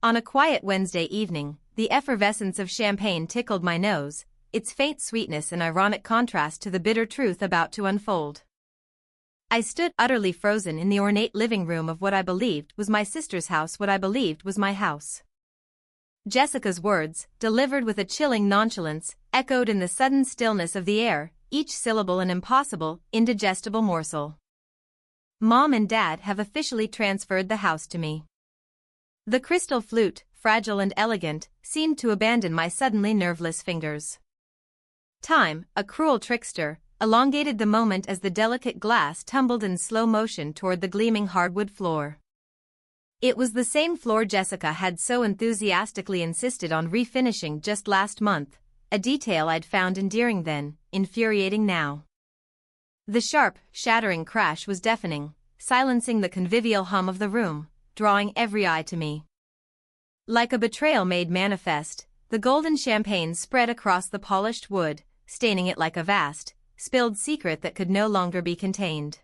On a quiet Wednesday evening, the effervescence of champagne tickled my nose, its faint sweetness in ironic contrast to the bitter truth about to unfold. I stood utterly frozen in the ornate living room of what I believed was my sister's house, what I believed was my house. Jessica's words, delivered with a chilling nonchalance, echoed in the sudden stillness of the air, each syllable an impossible, indigestible morsel. Mom and Dad have officially transferred the house to me. The crystal flute, fragile and elegant, seemed to abandon my suddenly nerveless fingers. Time, a cruel trickster, elongated the moment as the delicate glass tumbled in slow motion toward the gleaming hardwood floor. It was the same floor Jessica had so enthusiastically insisted on refinishing just last month, a detail I'd found endearing then, infuriating now. The sharp, shattering crash was deafening, silencing the convivial hum of the room, drawing every eye to me. Like a betrayal made manifest, the golden champagne spread across the polished wood, staining it like a vast, spilled secret that could no longer be contained.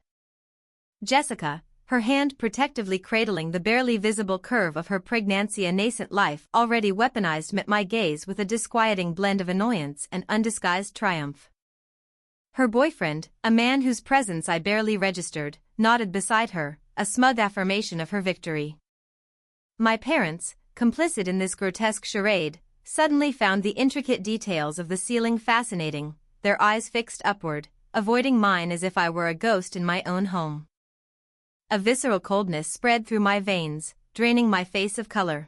Jessica, her hand protectively cradling the barely visible curve of her pregnancy, nascent life already weaponized, met my gaze with a disquieting blend of annoyance and undisguised triumph. Her boyfriend, a man whose presence I barely registered, nodded beside her, a smug affirmation of her victory. My parents, complicit in this grotesque charade, suddenly found the intricate details of the ceiling fascinating, their eyes fixed upward, avoiding mine as if I were a ghost in my own home. A visceral coldness spread through my veins, draining my face of color.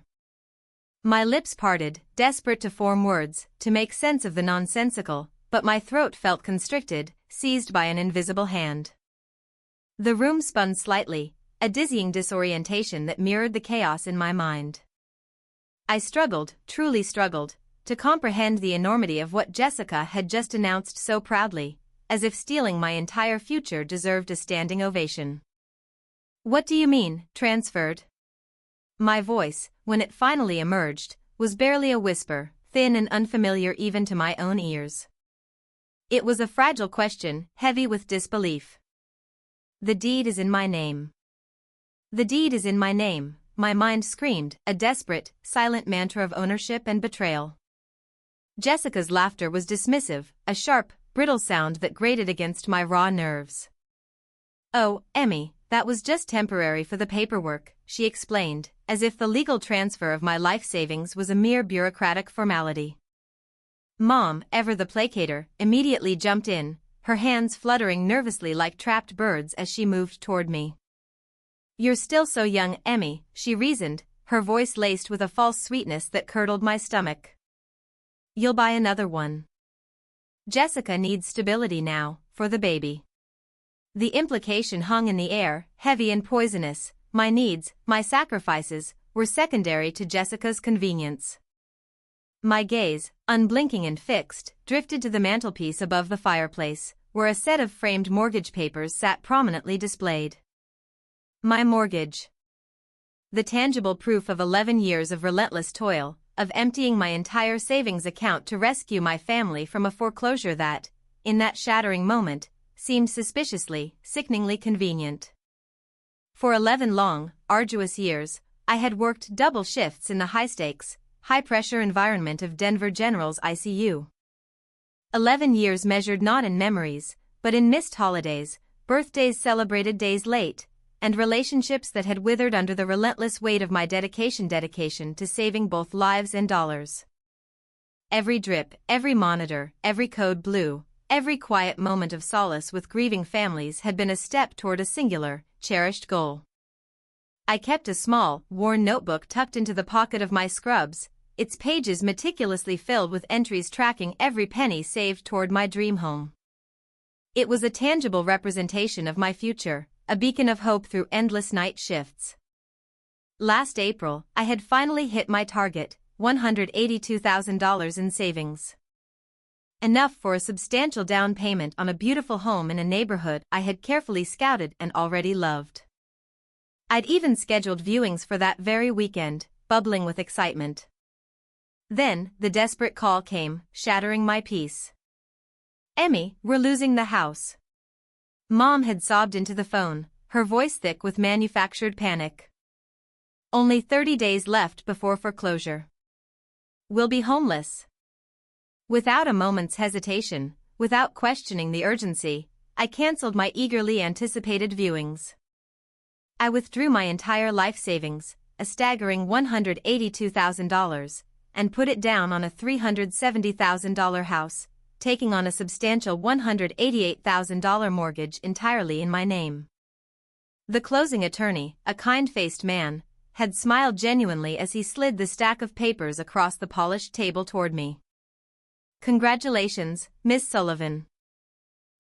My lips parted, desperate to form words, to make sense of the nonsensical, but my throat felt constricted, seized by an invisible hand. The room spun slightly, a dizzying disorientation that mirrored the chaos in my mind. I struggled, truly struggled, to comprehend the enormity of what Jessica had just announced so proudly, as if stealing my entire future deserved a standing ovation. "What do you mean, transferred?" My voice, when it finally emerged, was barely a whisper, thin and unfamiliar even to my own ears. It was a fragile question, heavy with disbelief. "The deed is in my name. The deed is in my name," my mind screamed, a desperate, silent mantra of ownership and betrayal. Jessica's laughter was dismissive, a sharp, brittle sound that grated against my raw nerves. "Oh, Emmy, that was just temporary for the paperwork," she explained, as if the legal transfer of my life savings was a mere bureaucratic formality. Mom, ever the placater, immediately jumped in, her hands fluttering nervously like trapped birds as she moved toward me. "You're still so young, Emmy," she reasoned, her voice laced with a false sweetness that curdled my stomach. "You'll buy another one. Jessica needs stability now, for the baby." The implication hung in the air, heavy and poisonous. My needs, my sacrifices, were secondary to Jessica's convenience. My gaze, unblinking and fixed, drifted to the mantelpiece above the fireplace, where a set of framed mortgage papers sat prominently displayed. My mortgage. The tangible proof of 11 years of relentless toil, of emptying my entire savings account to rescue my family from a foreclosure that, in that shattering moment, seemed suspiciously, sickeningly convenient. For 11 long, arduous years, I had worked double shifts in the high-stakes, high-pressure environment of Denver General's ICU. 11 years measured not in memories, but in missed holidays, birthdays celebrated days late, and relationships that had withered under the relentless weight of my dedication to saving both lives and dollars. Every drip, every monitor, every code blue, every quiet moment of solace with grieving families had been a step toward a singular, cherished goal. I kept a small, worn notebook tucked into the pocket of my scrubs, its pages meticulously filled with entries tracking every penny saved toward my dream home. It was a tangible representation of my future, a beacon of hope through endless night shifts. Last April, I had finally hit my target, $182,000 in savings. Enough for a substantial down payment on a beautiful home in a neighborhood I had carefully scouted and already loved. I'd even scheduled viewings for that very weekend, bubbling with excitement. Then, the desperate call came, shattering my peace. "Emmy, we're losing the house." Mom had sobbed into the phone, her voice thick with manufactured panic. Only 30 days left before foreclosure. We'll be homeless. Without a moment's hesitation, without questioning the urgency, I canceled my eagerly anticipated viewings. I withdrew my entire life savings, a staggering $182,000, and put it down on a $370,000 house, taking on a substantial $188,000 mortgage entirely in my name. The closing attorney, a kind-faced man, had smiled genuinely as he slid the stack of papers across the polished table toward me. "Congratulations, Miss Sullivan.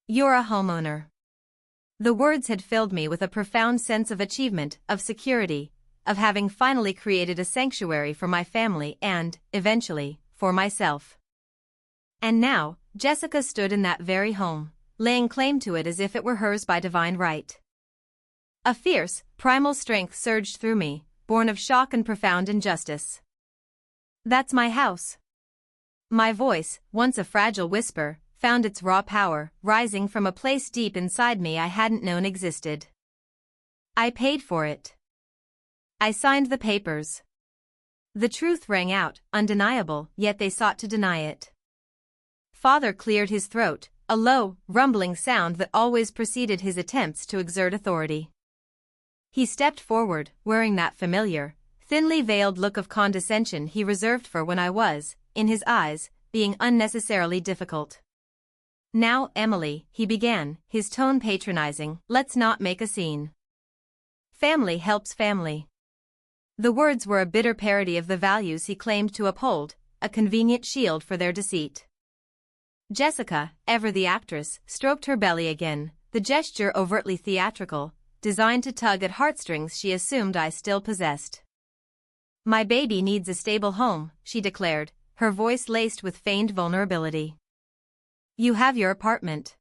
You're a homeowner." The words had filled me with a profound sense of achievement, of security, of having finally created a sanctuary for my family and, eventually, for myself. And now, Jessica stood in that very home, laying claim to it as if it were hers by divine right. A fierce, primal strength surged through me, born of shock and profound injustice. "That's my house." My voice, once a fragile whisper, found its raw power, rising from a place deep inside me I hadn't known existed. "I paid for it. I signed the papers." The truth rang out, undeniable, yet they sought to deny it. Father cleared his throat, a low, rumbling sound that always preceded his attempts to exert authority. He stepped forward, wearing that familiar, thinly veiled look of condescension he reserved for when I was, in his eyes, being unnecessarily difficult. "Now, Emily," he began, his tone patronizing, "let's not make a scene. Family helps family." The words were a bitter parody of the values he claimed to uphold, a convenient shield for their deceit. Jessica, ever the actress, stroked her belly again, the gesture overtly theatrical, designed to tug at heartstrings she assumed I still possessed. "My baby needs a stable home," she declared, her voice laced with feigned vulnerability. "You have your apartment."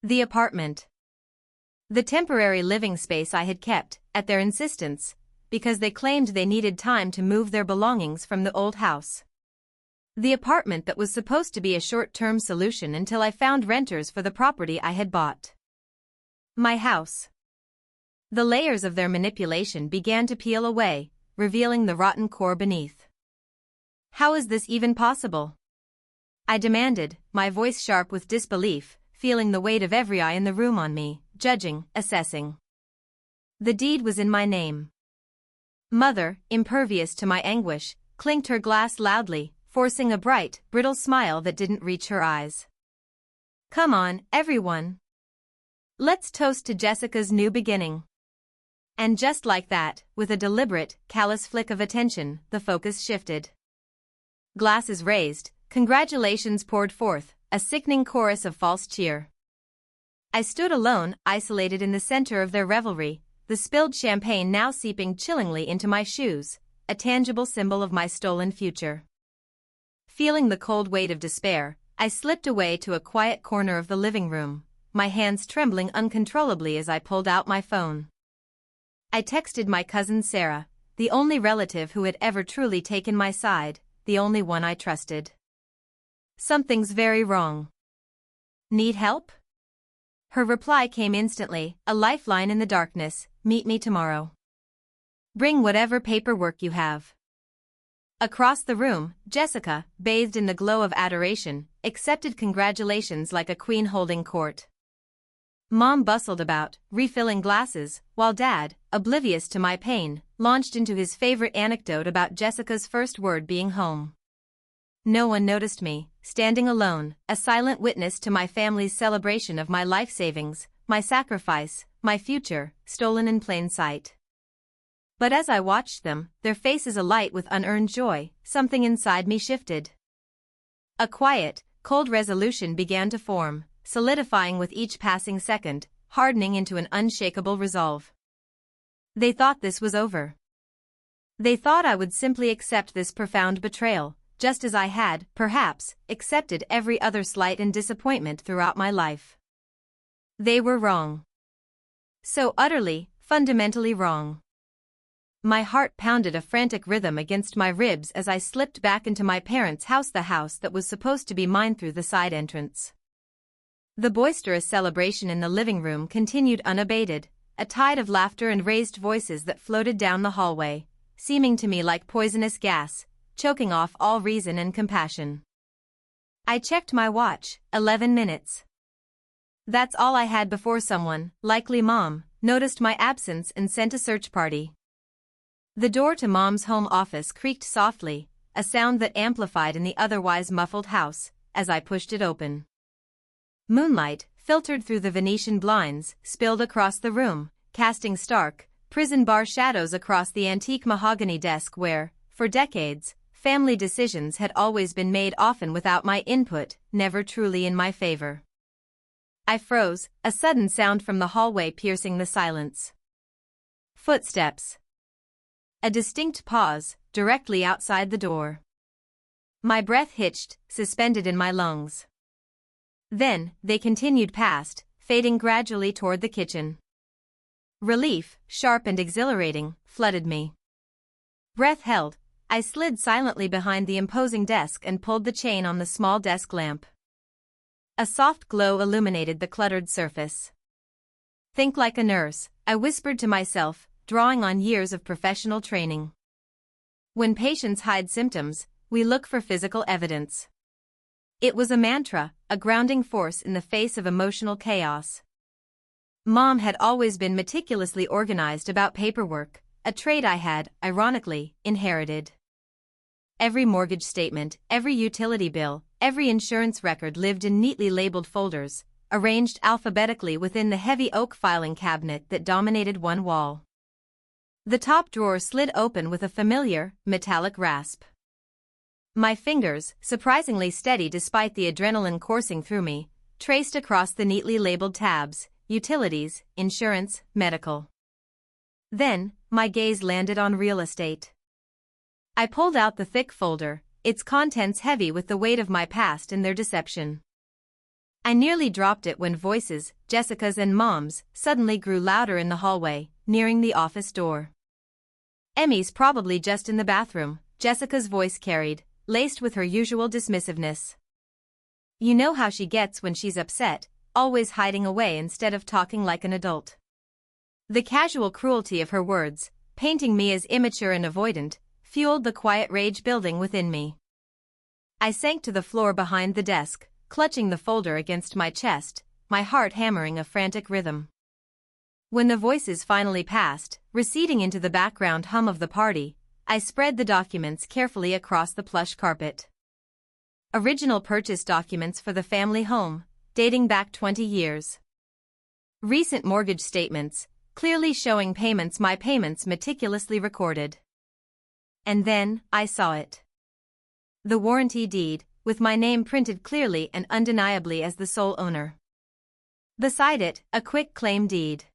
The apartment. The temporary living space I had kept, at their insistence, because they claimed they needed time to move their belongings from the old house. The apartment that was supposed to be a short-term solution until I found renters for the property I had bought. My house. The layers of their manipulation began to peel away, revealing the rotten core beneath. "How is this even possible?" I demanded, my voice sharp with disbelief, feeling the weight of every eye in the room on me, judging, assessing. The deed was in my name. Mother, impervious to my anguish, clinked her glass loudly, forcing a bright, brittle smile that didn't reach her eyes. "Come on, everyone. Let's toast to Jessica's new beginning." And just like that, with a deliberate, callous flick of attention, the focus shifted. Glasses raised, congratulations poured forth, a sickening chorus of false cheer. I stood alone, isolated in the center of their revelry, the spilled champagne now seeping chillingly into my shoes, a tangible symbol of my stolen future. Feeling the cold weight of despair, I slipped away to a quiet corner of the living room, my hands trembling uncontrollably as I pulled out my phone. I texted my cousin Sarah, the only relative who had ever truly taken my side, the only one I trusted. "Something's very wrong. Need help?" Her reply came instantly, a lifeline in the darkness, "Meet me tomorrow. Bring whatever paperwork you have." Across the room, Jessica, bathed in the glow of adoration, accepted congratulations like a queen holding court. Mom bustled about, refilling glasses, while Dad, oblivious to my pain, launched into his favorite anecdote about Jessica's first word being home. No one noticed me, standing alone, a silent witness to my family's celebration of my life savings, my sacrifice, my future, stolen in plain sight. But as I watched them, their faces alight with unearned joy, something inside me shifted. A quiet, cold resolution began to form, solidifying with each passing second, hardening into an unshakable resolve. They thought this was over. They thought I would simply accept this profound betrayal, just as I had, perhaps, accepted every other slight and disappointment throughout my life. They were wrong. So utterly, fundamentally wrong. My heart pounded a frantic rhythm against my ribs as I slipped back into my parents' house, the house that was supposed to be mine, through the side entrance. The boisterous celebration in the living room continued unabated, a tide of laughter and raised voices that floated down the hallway, seeming to me like poisonous gas, choking off all reason and compassion. I checked my watch, 11 minutes. That's all I had before someone, likely Mom, noticed my absence and sent a search party. The door to Mom's home office creaked softly, a sound that amplified in the otherwise muffled house, as I pushed it open. Moonlight, filtered through the Venetian blinds, spilled across the room, casting stark, prison-bar shadows across the antique mahogany desk where, for decades, family decisions had always been made, often without my input, never truly in my favor. I froze, a sudden sound from the hallway piercing the silence. Footsteps. A distinct pause, directly outside the door. My breath hitched, suspended in my lungs. Then, they continued past, fading gradually toward the kitchen. Relief, sharp and exhilarating, flooded me. Breath held, I slid silently behind the imposing desk and pulled the chain on the small desk lamp. A soft glow illuminated the cluttered surface. Think like a nurse, I whispered to myself, drawing on years of professional training. When patients hide symptoms, we look for physical evidence. It was a mantra, a grounding force in the face of emotional chaos. Mom had always been meticulously organized about paperwork, a trait I had, ironically, inherited. Every mortgage statement, every utility bill, every insurance record lived in neatly labeled folders, arranged alphabetically within the heavy oak filing cabinet that dominated one wall. The top drawer slid open with a familiar, metallic rasp. My fingers, surprisingly steady despite the adrenaline coursing through me, traced across the neatly labeled tabs: utilities, insurance, medical. Then, my gaze landed on real estate. I pulled out the thick folder, its contents heavy with the weight of my past and their deception. I nearly dropped it when voices, Jessica's and Mom's, suddenly grew louder in the hallway, nearing the office door. Emmy's probably just in the bathroom, Jessica's voice carried, laced with her usual dismissiveness. You know how she gets when she's upset, always hiding away instead of talking like an adult. The casual cruelty of her words, painting me as immature and avoidant, fueled the quiet rage building within me. I sank to the floor behind the desk, clutching the folder against my chest, my heart hammering a frantic rhythm. When the voices finally passed, receding into the background hum of the party, I spread the documents carefully across the plush carpet. Original purchase documents for the family home, dating back 20 years. Recent mortgage statements, clearly showing payments, my payments meticulously recorded. And then, I saw it. The warranty deed, with my name printed clearly and undeniably as the sole owner. Beside it, a quick claim deed.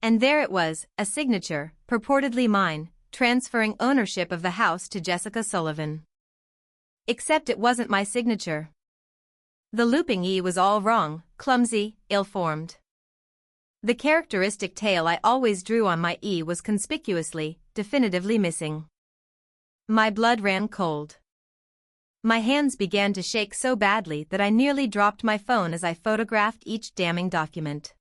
And there it was, a signature, purportedly mine, transferring ownership of the house to Jessica Sullivan. Except it wasn't my signature. The looping E was all wrong, clumsy, ill-formed. The characteristic tail I always drew on my E was conspicuously, definitively missing. My blood ran cold. My hands began to shake so badly that I nearly dropped my phone as I photographed each damning document.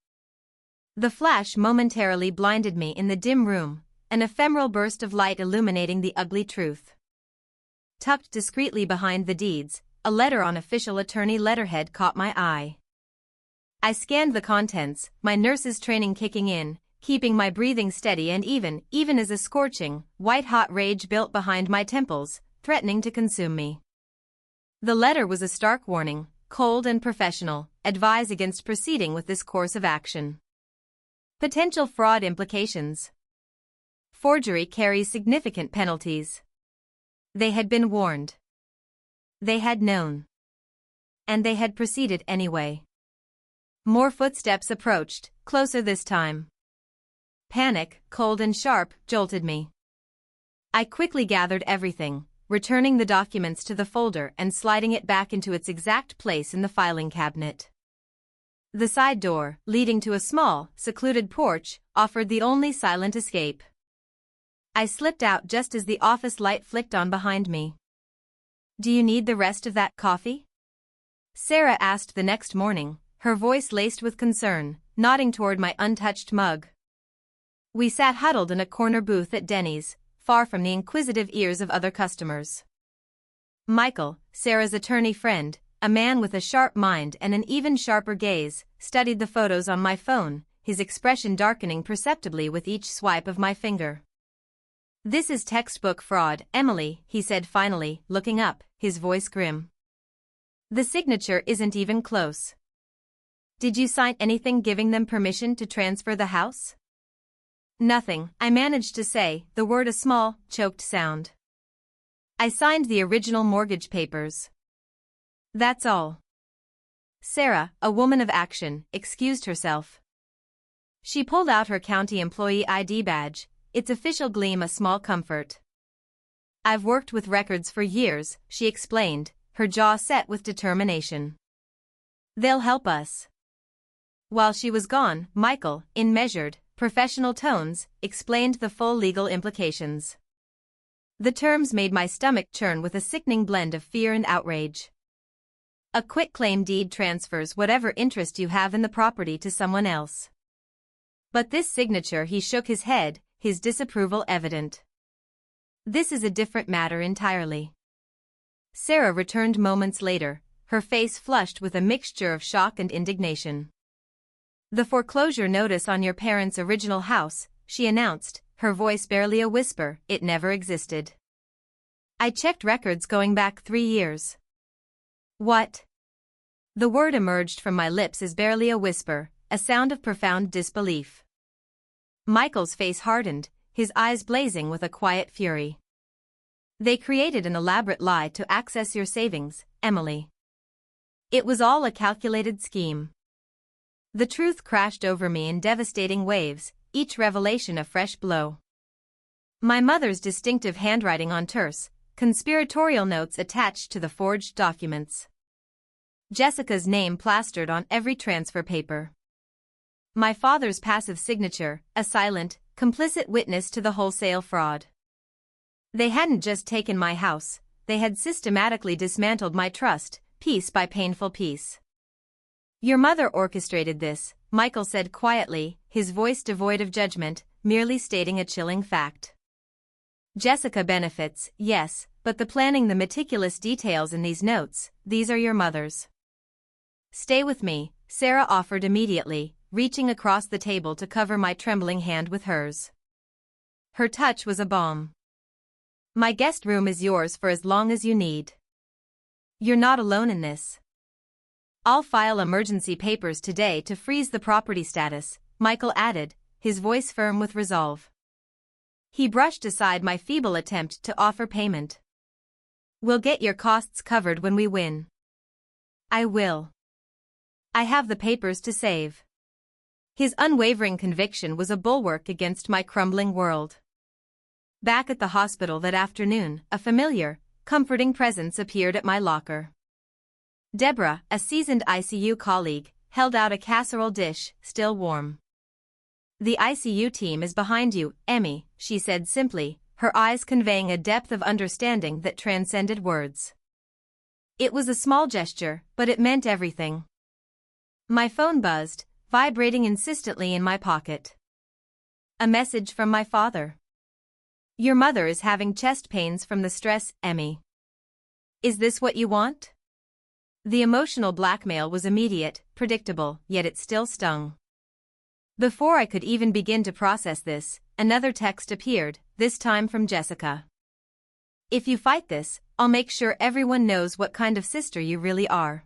The flash momentarily blinded me in the dim room, an ephemeral burst of light illuminating the ugly truth. Tucked discreetly behind the deeds, a letter on official attorney letterhead caught my eye. I scanned the contents, my nurse's training kicking in, keeping my breathing steady, and even as a scorching, white-hot rage built behind my temples, threatening to consume me. The letter was a stark warning, cold and professional, advise against proceeding with this course of action. Potential fraud implications. Forgery carries significant penalties. They had been warned. They had known. And they had proceeded anyway. More footsteps approached, closer this time. Panic, cold and sharp, jolted me. I quickly gathered everything, returning the documents to the folder and sliding it back into its exact place in the filing cabinet. The side door, leading to a small, secluded porch, offered the only silent escape. I slipped out just as the office light flicked on behind me. "Do you need the rest of that coffee?" Sarah asked the next morning, her voice laced with concern, nodding toward my untouched mug. We sat huddled in a corner booth at Denny's, far from the inquisitive ears of other customers. Michael, Sarah's attorney friend, a man with a sharp mind and an even sharper gaze, studied the photos on my phone, his expression darkening perceptibly with each swipe of my finger. "This is textbook fraud, Emily," he said finally, looking up, his voice grim. "The signature isn't even close. Did you sign anything giving them permission to transfer the house?" "Nothing," I managed to say, the word a small, choked sound. "I signed the original mortgage papers. That's all." Sarah, a woman of action, excused herself. She pulled out her county employee ID badge, its official gleam a small comfort. "I've worked with records for years," she explained, her jaw set with determination. "They'll help us." While she was gone, Michael, in measured, professional tones, explained the full legal implications. The terms made my stomach churn with a sickening blend of fear and outrage. A quitclaim deed transfers whatever interest you have in the property to someone else. But this signature, he shook his head, his disapproval evident. "This is a different matter entirely." Sarah returned moments later, her face flushed with a mixture of shock and indignation. "The foreclosure notice on your parents' original house," she announced, her voice barely a whisper, "it never existed. I checked records going back 3 years. "What?" The word emerged from my lips as barely a whisper, a sound of profound disbelief. Michael's face hardened, his eyes blazing with a quiet fury. "They created an elaborate lie to access your savings, Emily. It was all a calculated scheme." The truth crashed over me in devastating waves, each revelation a fresh blow. My mother's distinctive handwriting on terse, conspiratorial notes attached to the forged documents. Jessica's name plastered on every transfer paper. My father's passive signature, a silent, complicit witness to the wholesale fraud. They hadn't just taken my house, they had systematically dismantled my trust, piece by painful piece. "Your mother orchestrated this," Michael said quietly, his voice devoid of judgment, merely stating a chilling fact. "Jessica benefits, yes, but the planning, the meticulous details in these notes, these are your mother's." "Stay with me," Sarah offered immediately, reaching across the table to cover my trembling hand with hers. Her touch was a balm. "My guest room is yours for as long as you need. You're not alone in this. I'll file emergency papers today to freeze the property status," Michael added, his voice firm with resolve. He brushed aside my feeble attempt to offer payment. "We'll get your costs covered when we win." "I will. I have the papers to save." His unwavering conviction was a bulwark against my crumbling world. Back at the hospital that afternoon, a familiar, comforting presence appeared at my locker. Deborah, a seasoned ICU colleague, held out a casserole dish, still warm. "The ICU team is behind you, Emmy," she said simply, her eyes conveying a depth of understanding that transcended words. It was a small gesture, but it meant everything. My phone buzzed, vibrating insistently in my pocket. A message from my father. "Your mother is having chest pains from the stress, Emmy. Is this what you want?" The emotional blackmail was immediate, predictable, yet it still stung. Before I could even begin to process this, another text appeared, this time from Jessica. "If you fight this, I'll make sure everyone knows what kind of sister you really are."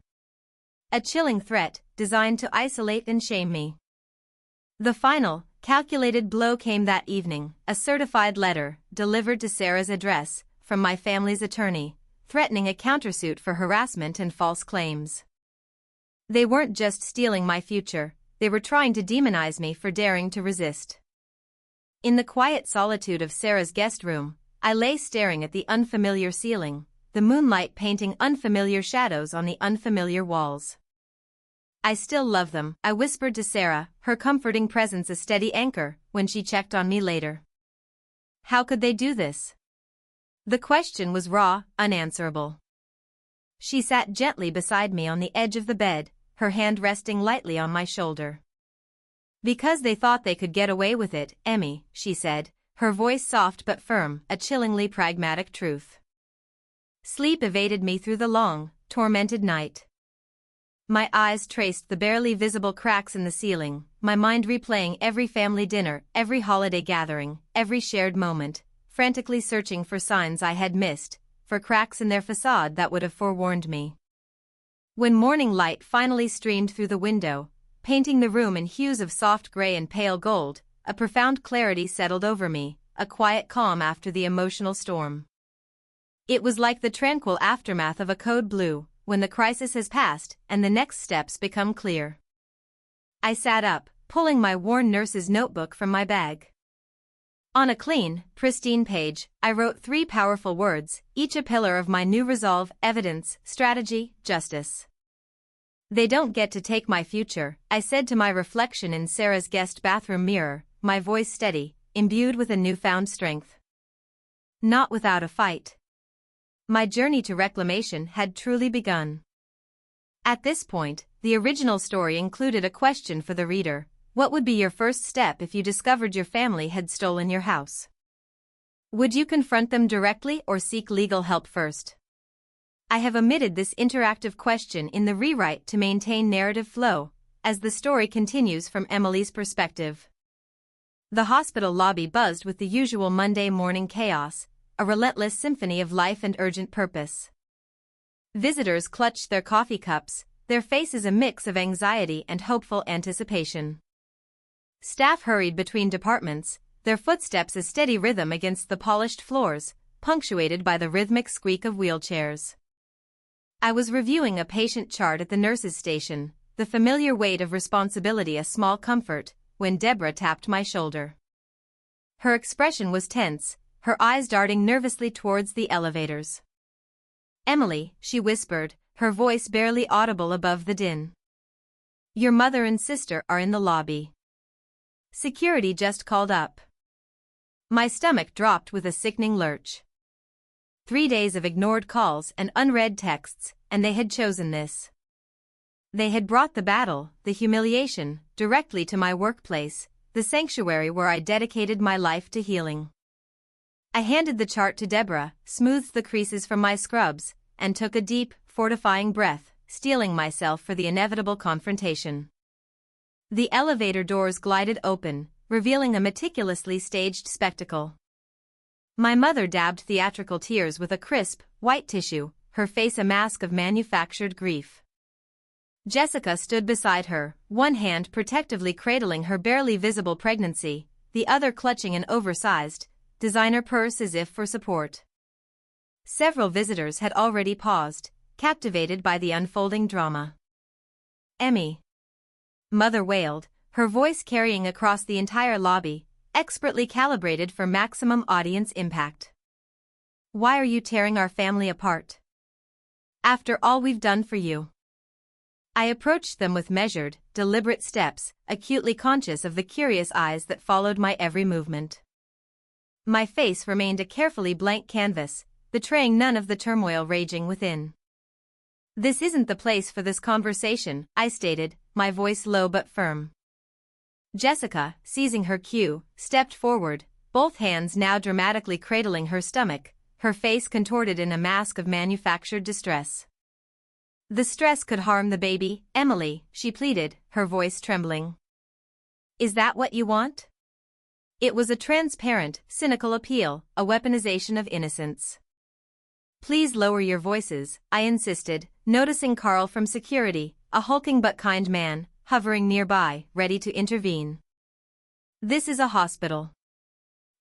A chilling threat, designed to isolate and shame me. The final, calculated blow came that evening, a certified letter, delivered to Sarah's address, from my family's attorney, threatening a countersuit for harassment and false claims. They weren't just stealing my future, they were trying to demonize me for daring to resist. In the quiet solitude of Sarah's guest room, I lay staring at the unfamiliar ceiling, the moonlight painting unfamiliar shadows on the unfamiliar walls. "I still love them," I whispered to Sarah, her comforting presence a steady anchor, when she checked on me later. How could they do this? The question was raw, unanswerable. She sat gently beside me on the edge of the bed, her hand resting lightly on my shoulder. Because they thought they could get away with it, Emmy, she said, her voice soft but firm, a chillingly pragmatic truth. Sleep evaded me through the long, tormented night. My eyes traced the barely visible cracks in the ceiling, my mind replaying every family dinner, every holiday gathering, every shared moment, frantically searching for signs I had missed, for cracks in their facade that would have forewarned me. When morning light finally streamed through the window, painting the room in hues of soft gray and pale gold, a profound clarity settled over me, a quiet calm after the emotional storm. It was like the tranquil aftermath of a code blue, when the crisis has passed and the next steps become clear. I sat up, pulling my worn nurse's notebook from my bag. On a clean, pristine page, I wrote 3 powerful words, each a pillar of my new resolve: evidence, strategy, justice. They don't get to take my future, I said to my reflection in Sarah's guest bathroom mirror, my voice steady, imbued with a newfound strength. Not without a fight. My journey to reclamation had truly begun. At this point, the original story included a question for the reader: what would be your first step if you discovered your family had stolen your house? Would you confront them directly or seek legal help first? I have omitted this interactive question in the rewrite to maintain narrative flow, as the story continues from Emily's perspective. The hospital lobby buzzed with the usual Monday morning chaos, a relentless symphony of life and urgent purpose. Visitors clutched their coffee cups, their faces a mix of anxiety and hopeful anticipation. Staff hurried between departments, their footsteps a steady rhythm against the polished floors, punctuated by the rhythmic squeak of wheelchairs. I was reviewing a patient chart at the nurse's station, the familiar weight of responsibility a small comfort, when Deborah tapped my shoulder. Her expression was tense, her eyes darting nervously towards the elevators. "Emily," she whispered, her voice barely audible above the din. "Your mother and sister are in the lobby. Security just called up." My stomach dropped with a sickening lurch. 3 days of ignored calls and unread texts, and they had chosen this. They had brought the battle, the humiliation, directly to my workplace, the sanctuary where I dedicated my life to healing. I handed the chart to Deborah, smoothed the creases from my scrubs, and took a deep, fortifying breath, steeling myself for the inevitable confrontation. The elevator doors glided open, revealing a meticulously staged spectacle. My mother dabbed theatrical tears with a crisp, white tissue, her face a mask of manufactured grief. Jessica stood beside her, one hand protectively cradling her barely visible pregnancy, the other clutching an oversized, designer purse as if for support. Several visitors had already paused, captivated by the unfolding drama. "Emmy," Mother wailed, her voice carrying across the entire lobby, expertly calibrated for maximum audience impact. "Why are you tearing our family apart? After all we've done for you." I approached them with measured, deliberate steps, acutely conscious of the curious eyes that followed my every movement. My face remained a carefully blank canvas, betraying none of the turmoil raging within. "This isn't the place for this conversation," I stated, my voice low but firm. Jessica, seizing her cue, stepped forward, both hands now dramatically cradling her stomach, her face contorted in a mask of manufactured distress. "The stress could harm the baby, Emily," she pleaded, her voice trembling. "Is that what you want?" It was a transparent, cynical appeal, a weaponization of innocence. "Please lower your voices," I insisted, noticing Carl from security, a hulking but kind man, hovering nearby, ready to intervene. "This is a hospital."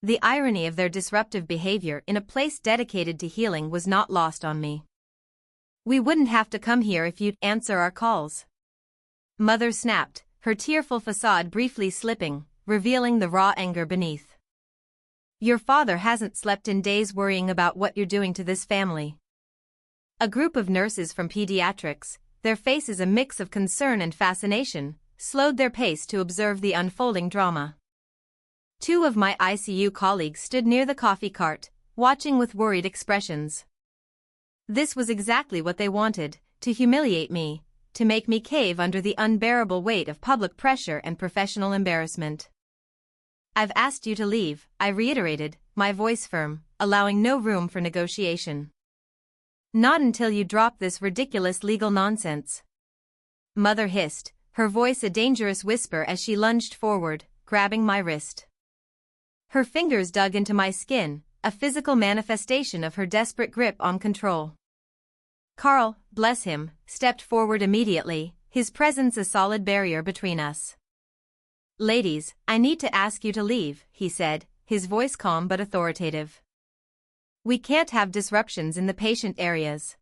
The irony of their disruptive behavior in a place dedicated to healing was not lost on me. "We wouldn't have to come here if you'd answer our calls." Mother snapped, her tearful facade briefly slipping, revealing the raw anger beneath. "Your father hasn't slept in days worrying about what you're doing to this family." A group of nurses from pediatrics, their faces a mix of concern and fascination, slowed their pace to observe the unfolding drama. 2 of my ICU colleagues stood near the coffee cart, watching with worried expressions. This was exactly what they wanted, to humiliate me, to make me cave under the unbearable weight of public pressure and professional embarrassment. "I've asked you to leave," I reiterated, my voice firm, allowing no room for negotiation. "Not until you drop this ridiculous legal nonsense," Mother hissed, her voice a dangerous whisper as she lunged forward, grabbing my wrist. Her fingers dug into my skin, a physical manifestation of her desperate grip on control. Carl, bless him, stepped forward immediately, his presence a solid barrier between us. "Ladies, I need to ask you to leave," he said, his voice calm but authoritative. "We can't have disruptions in the patient areas.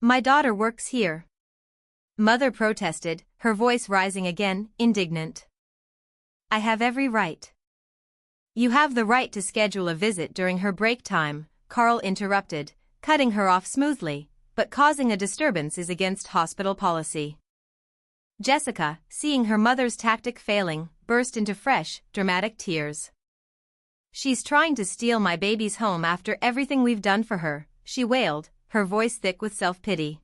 My daughter works here." Mother protested, her voice rising again, indignant. "I have every right." "You have the right to schedule a visit during her break time," Carl interrupted, cutting her off smoothly, "but causing a disturbance is against hospital policy." Jessica, seeing her mother's tactic failing, burst into fresh, dramatic tears. "She's trying to steal my baby's home after everything we've done for her," she wailed, her voice thick with self-pity.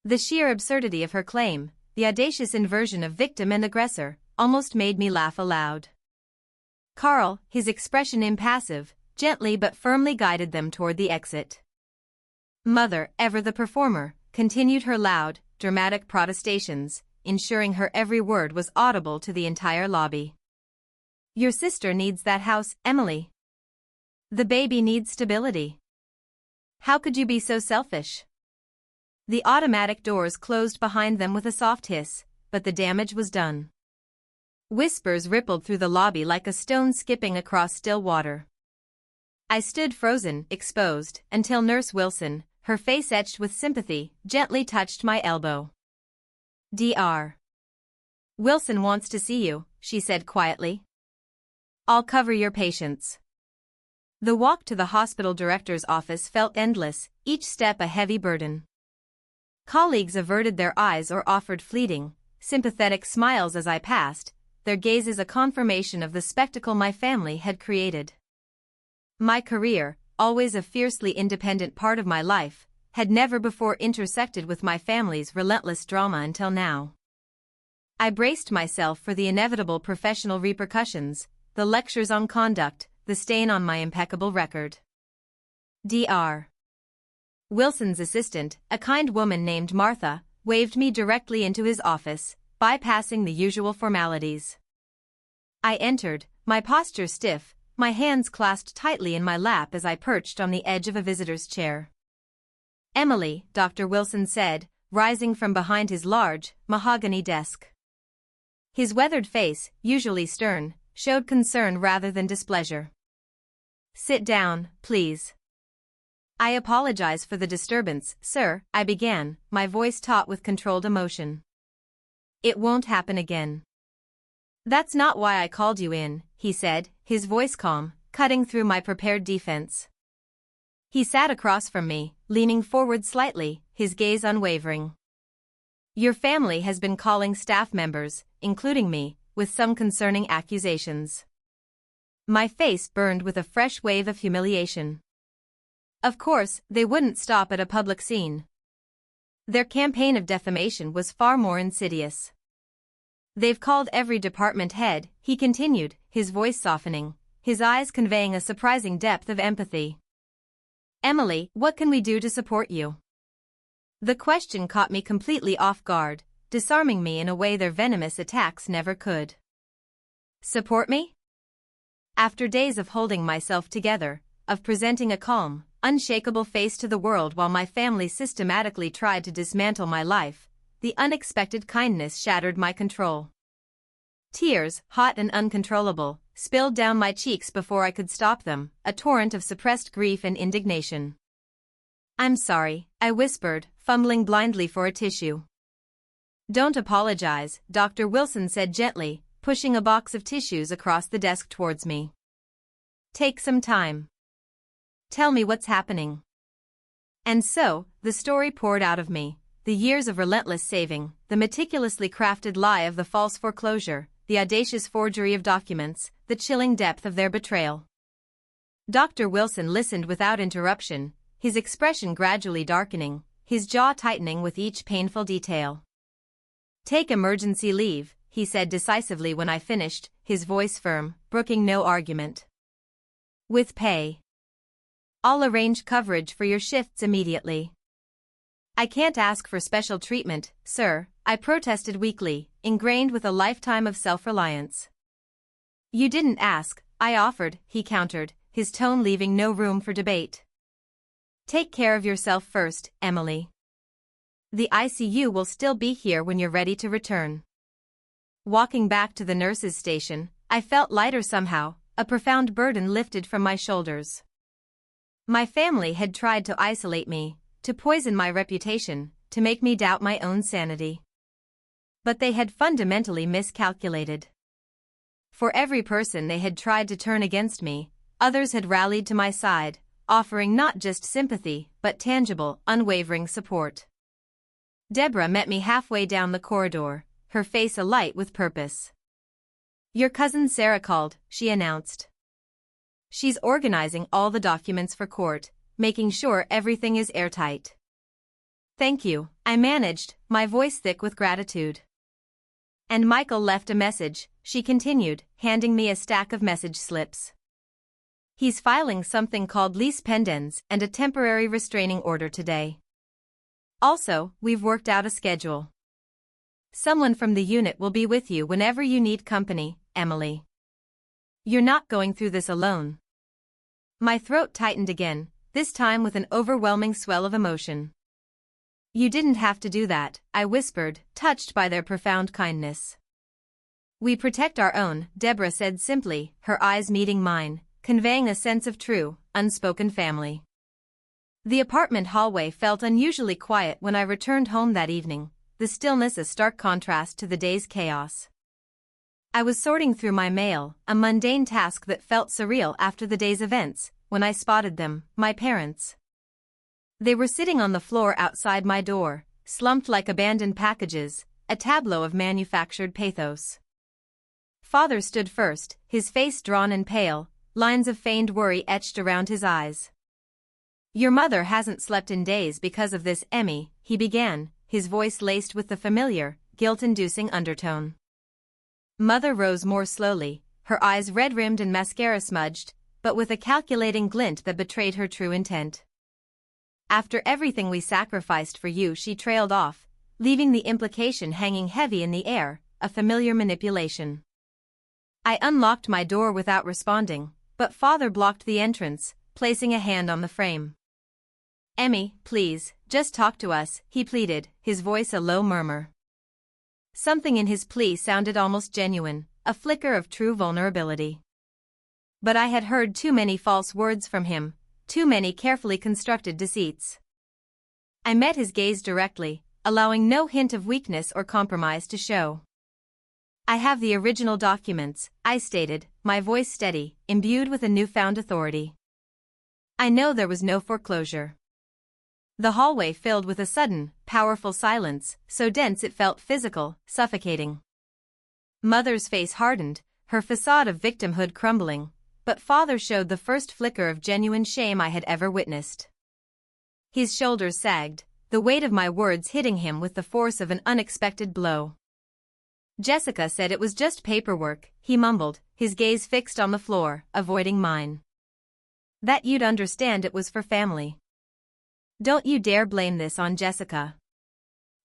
The sheer absurdity of her claim, the audacious inversion of victim and aggressor, almost made me laugh aloud. Carl, his expression impassive, gently but firmly guided them toward the exit. Mother, ever the performer, continued her loud, dramatic protestations, ensuring her every word was audible to the entire lobby. "Your sister needs that house, Emily. The baby needs stability. How could you be so selfish?" The automatic doors closed behind them with a soft hiss, but the damage was done. Whispers rippled through the lobby like a stone skipping across still water. I stood frozen, exposed, until Nurse Wilson, her face etched with sympathy, gently touched my elbow. "Dr. Wilson wants to see you," she said quietly. "I'll cover your patients." The walk to the hospital director's office felt endless, each step a heavy burden. Colleagues averted their eyes or offered fleeting, sympathetic smiles as I passed, their gazes a confirmation of the spectacle my family had created. My career, always a fiercely independent part of my life, had never before intersected with my family's relentless drama until now. I braced myself for the inevitable professional repercussions, the lectures on conduct, the stain on my impeccable record. Dr. Wilson's assistant, a kind woman named Martha, waved me directly into his office, bypassing the usual formalities. I entered, my posture stiff, my hands clasped tightly in my lap as I perched on the edge of a visitor's chair. "Emily," Dr. Wilson said, rising from behind his large, mahogany desk. His weathered face, usually stern, showed concern rather than displeasure. "Sit down, please." "I apologize for the disturbance, sir," I began, my voice taut with controlled emotion. "It won't happen again." "That's not why I called you in," he said, his voice calm, cutting through my prepared defense. He sat across from me, leaning forward slightly, his gaze unwavering. "Your family has been calling staff members, including me, with some concerning accusations." My face burned with a fresh wave of humiliation. Of course, they wouldn't stop at a public scene. Their campaign of defamation was far more insidious. "They've called every department head," he continued, his voice softening, his eyes conveying a surprising depth of empathy. "Emily, what can we do to support you?" The question caught me completely off guard, disarming me in a way their venomous attacks never could. "Support me?" After days of holding myself together, of presenting a calm, unshakable face to the world while my family systematically tried to dismantle my life, the unexpected kindness shattered my control. Tears, hot and uncontrollable, spilled down my cheeks before I could stop them, a torrent of suppressed grief and indignation. "I'm sorry," I whispered, fumbling blindly for a tissue. "Don't apologize," Dr. Wilson said gently, pushing a box of tissues across the desk towards me. "Take some time. Tell me what's happening." And so, the story poured out of me, the years of relentless saving, the meticulously crafted lie of the false foreclosure, the audacious forgery of documents, the chilling depth of their betrayal. Dr. Wilson listened without interruption, his expression gradually darkening, his jaw tightening with each painful detail. "Take emergency leave," he said decisively when I finished, his voice firm, brooking no argument. "With pay. I'll arrange coverage for your shifts immediately." "I can't ask for special treatment, sir," I protested weakly, ingrained with a lifetime of self-reliance. "You didn't ask, I offered," he countered, his tone leaving no room for debate. "Take care of yourself first, Emily. The ICU will still be here when you're ready to return." Walking back to the nurse's station, I felt lighter somehow, a profound burden lifted from my shoulders. My family had tried to isolate me, to poison my reputation, to make me doubt my own sanity. But they had fundamentally miscalculated. For every person they had tried to turn against me, others had rallied to my side, offering not just sympathy, but tangible, unwavering support. Deborah met me halfway down the corridor, her face alight with purpose. "Your cousin Sarah called," she announced. "She's organizing all the documents for court, making sure everything is airtight." "Thank you," I managed, my voice thick with gratitude. "And Michael left a message," she continued, handing me a stack of message slips. "He's filing something called lease pendens and a temporary restraining order today. Also, we've worked out a schedule. Someone from the unit will be with you whenever you need company, Emily. You're not going through this alone." My throat tightened again, this time with an overwhelming swell of emotion. "You didn't have to do that," I whispered, touched by their profound kindness. "We protect our own," Deborah said simply, her eyes meeting mine, conveying a sense of true, unspoken family. The apartment hallway felt unusually quiet when I returned home that evening, the stillness a stark contrast to the day's chaos. I was sorting through my mail, a mundane task that felt surreal after the day's events, when I spotted them, my parents. They were sitting on the floor outside my door, slumped like abandoned packages, a tableau of manufactured pathos. Father stood first, his face drawn and pale, lines of feigned worry etched around his eyes. "Your mother hasn't slept in days because of this, Emmy," he began, his voice laced with the familiar, guilt-inducing undertone. Mother rose more slowly, her eyes red-rimmed and mascara-smudged, but with a calculating glint that betrayed her true intent. "After everything we sacrificed for you," she trailed off, leaving the implication hanging heavy in the air, a familiar manipulation. I unlocked my door without responding, but Father blocked the entrance, placing a hand on the frame. "Emmy, please, just talk to us," he pleaded, his voice a low murmur. Something in his plea sounded almost genuine, a flicker of true vulnerability. But I had heard too many false words from him, too many carefully constructed deceits. I met his gaze directly, allowing no hint of weakness or compromise to show. "I have the original documents," I stated, my voice steady, imbued with a newfound authority. "I know there was no foreclosure." The hallway filled with a sudden, powerful silence, so dense it felt physical, suffocating. Mother's face hardened, her facade of victimhood crumbling, but Father showed the first flicker of genuine shame I had ever witnessed. His shoulders sagged, the weight of my words hitting him with the force of an unexpected blow. "Jessica said it was just paperwork," he mumbled, his gaze fixed on the floor, avoiding mine. "That you'd understand it was for family. Don't you dare blame this on Jessica."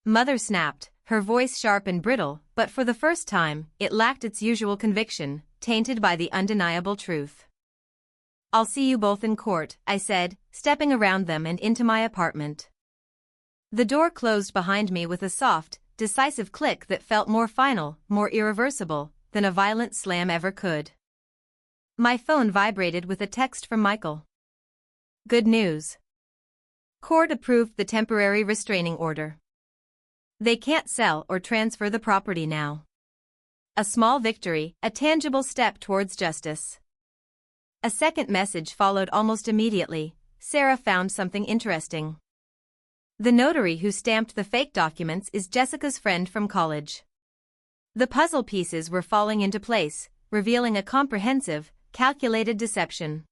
Mother snapped, her voice sharp and brittle, but for the first time, it lacked its usual conviction, tainted by the undeniable truth. "I'll see you both in court," I said, stepping around them and into my apartment. The door closed behind me with a soft, decisive click that felt more final, more irreversible, than a violent slam ever could. My phone vibrated with a text from Michael. "Good news. Court approved the temporary restraining order. They can't sell or transfer the property now. A small victory, a tangible step towards justice." A second message followed almost immediately. Sarah found something interesting. "The notary who stamped the fake documents is Jessica's friend from college." The puzzle pieces were falling into place, revealing a comprehensive, calculated deception.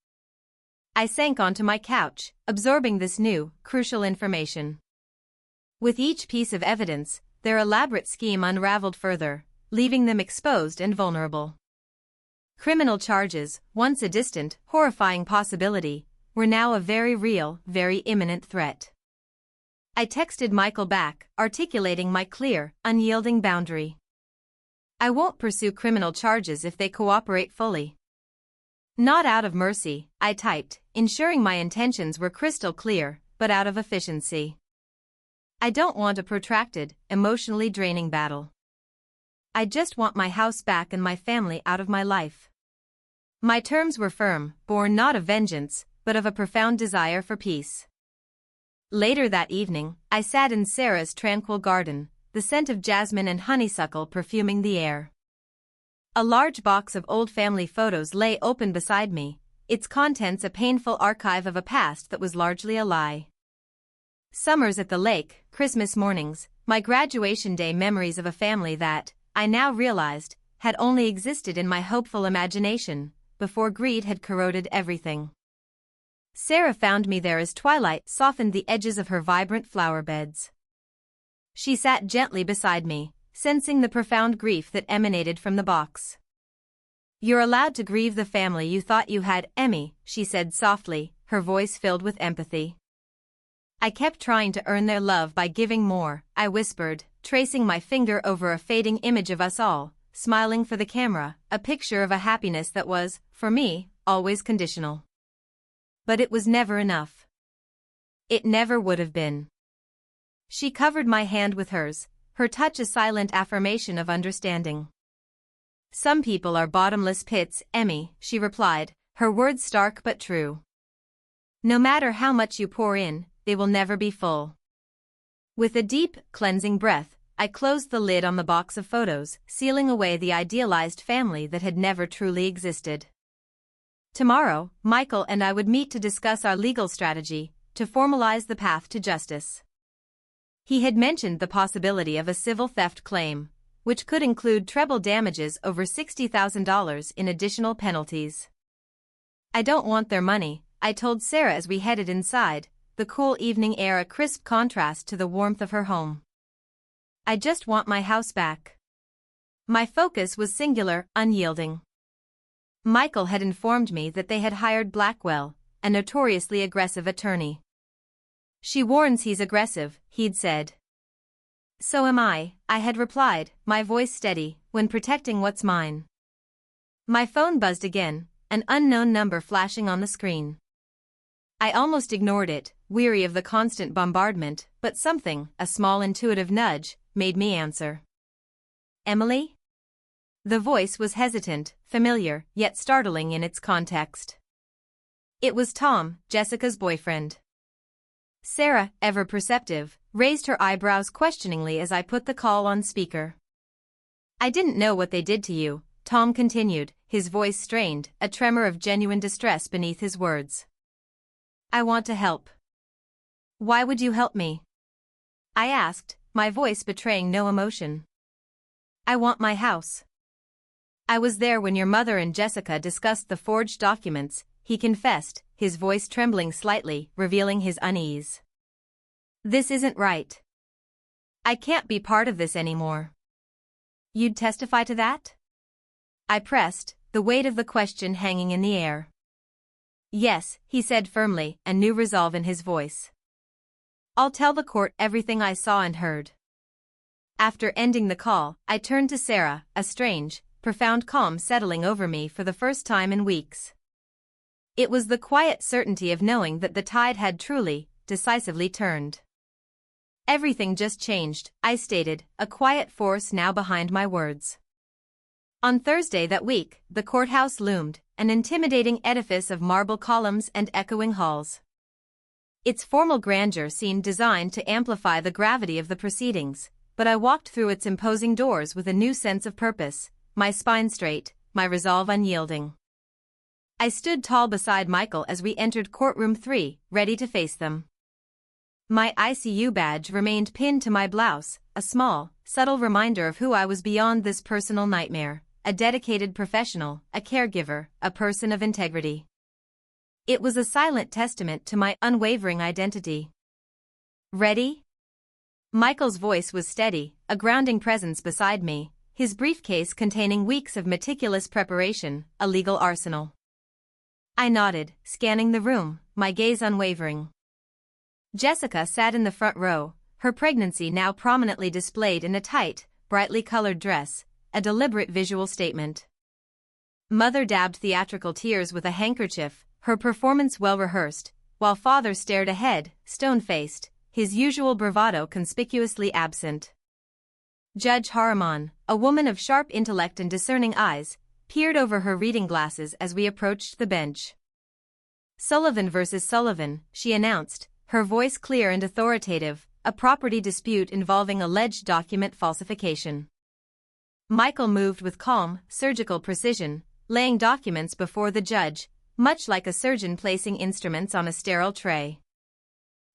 I sank onto my couch, absorbing this new, crucial information. With each piece of evidence, their elaborate scheme unraveled further, leaving them exposed and vulnerable. Criminal charges, once a distant, horrifying possibility, were now a very real, very imminent threat. I texted Michael back, articulating my clear, unyielding boundary. I won't pursue criminal charges if they cooperate fully. Not out of mercy, I typed, ensuring my intentions were crystal clear, but out of efficiency. I don't want a protracted, emotionally draining battle. I just want my house back and my family out of my life. My terms were firm, born not of vengeance, but of a profound desire for peace. Later that evening, I sat in Sarah's tranquil garden, the scent of jasmine and honeysuckle perfuming the air. A large box of old family photos lay open beside me, its contents a painful archive of a past that was largely a lie. Summers at the lake, Christmas mornings, my graduation day memories of a family that, I now realized, had only existed in my hopeful imagination, before greed had corroded everything. Sarah found me there as twilight softened the edges of her vibrant flower beds. She sat gently beside me, sensing the profound grief that emanated from the box. "You're allowed to grieve the family you thought you had, Emmy," she said softly, her voice filled with empathy. "I kept trying to earn their love by giving more," I whispered, tracing my finger over a fading image of us all, smiling for the camera, a picture of a happiness that was, for me, always conditional. But it was never enough. It never would have been. She covered my hand with hers, her touch a silent affirmation of understanding. "Some people are bottomless pits, Emmy," she replied, her words stark but true. "No matter how much you pour in, they will never be full." With a deep, cleansing breath, I closed the lid on the box of photos, sealing away the idealized family that had never truly existed. Tomorrow, Michael and I would meet to discuss our legal strategy, to formalize the path to justice. He had mentioned the possibility of a civil theft claim, which could include treble damages over $60,000 in additional penalties. "I don't want their money," I told Sarah as we headed inside, the cool evening air a crisp contrast to the warmth of her home. "I just want my house back." My focus was singular, unyielding. Michael had informed me that they had hired Blackwell, a notoriously aggressive attorney. "She warns he's aggressive," he'd said. "So am I," I had replied, my voice steady, "when protecting what's mine." My phone buzzed again, an unknown number flashing on the screen. I almost ignored it, weary of the constant bombardment, but something, a small intuitive nudge, made me answer. "Emily?" The voice was hesitant, familiar, yet startling in its context. It was Tom, Jessica's boyfriend. Sarah, ever perceptive, raised her eyebrows questioningly as I put the call on speaker. "I didn't know what they did to you," Tom continued, his voice strained, a tremor of genuine distress beneath his words. "I want to help." "Why would you help me?" I asked, my voice betraying no emotion. "I want my house." "I was there when your mother and Jessica discussed the forged documents," he confessed, his voice trembling slightly, revealing his unease. "This isn't right. I can't be part of this anymore." "You'd testify to that?" I pressed, the weight of the question hanging in the air. "Yes," he said firmly, a new resolve in his voice. "I'll tell the court everything I saw and heard." After ending the call, I turned to Sarah, a strange, profound calm settling over me for the first time in weeks. It was the quiet certainty of knowing that the tide had truly, decisively turned. "Everything just changed," I stated, a quiet force now behind my words. On Thursday that week, the courthouse loomed, an intimidating edifice of marble columns and echoing halls. Its formal grandeur seemed designed to amplify the gravity of the proceedings, but I walked through its imposing doors with a new sense of purpose, my spine straight, my resolve unyielding. I stood tall beside Michael as we entered courtroom 3, ready to face them. My ICU badge remained pinned to my blouse, a small, subtle reminder of who I was beyond this personal nightmare, a dedicated professional, a caregiver, a person of integrity. It was a silent testament to my unwavering identity. "Ready?" Michael's voice was steady, a grounding presence beside me, his briefcase containing weeks of meticulous preparation, a legal arsenal. I nodded, scanning the room, my gaze unwavering. Jessica sat in the front row, her pregnancy now prominently displayed in a tight, brightly colored dress, a deliberate visual statement. Mother dabbed theatrical tears with a handkerchief, her performance well-rehearsed, while father stared ahead, stone-faced, his usual bravado conspicuously absent. Judge Harriman, a woman of sharp intellect and discerning eyes, peered over her reading glasses as we approached the bench. Sullivan versus Sullivan, she announced, her voice clear and authoritative, a property dispute involving alleged document falsification. Michael moved with calm, surgical precision, laying documents before the judge, much like a surgeon placing instruments on a sterile tray.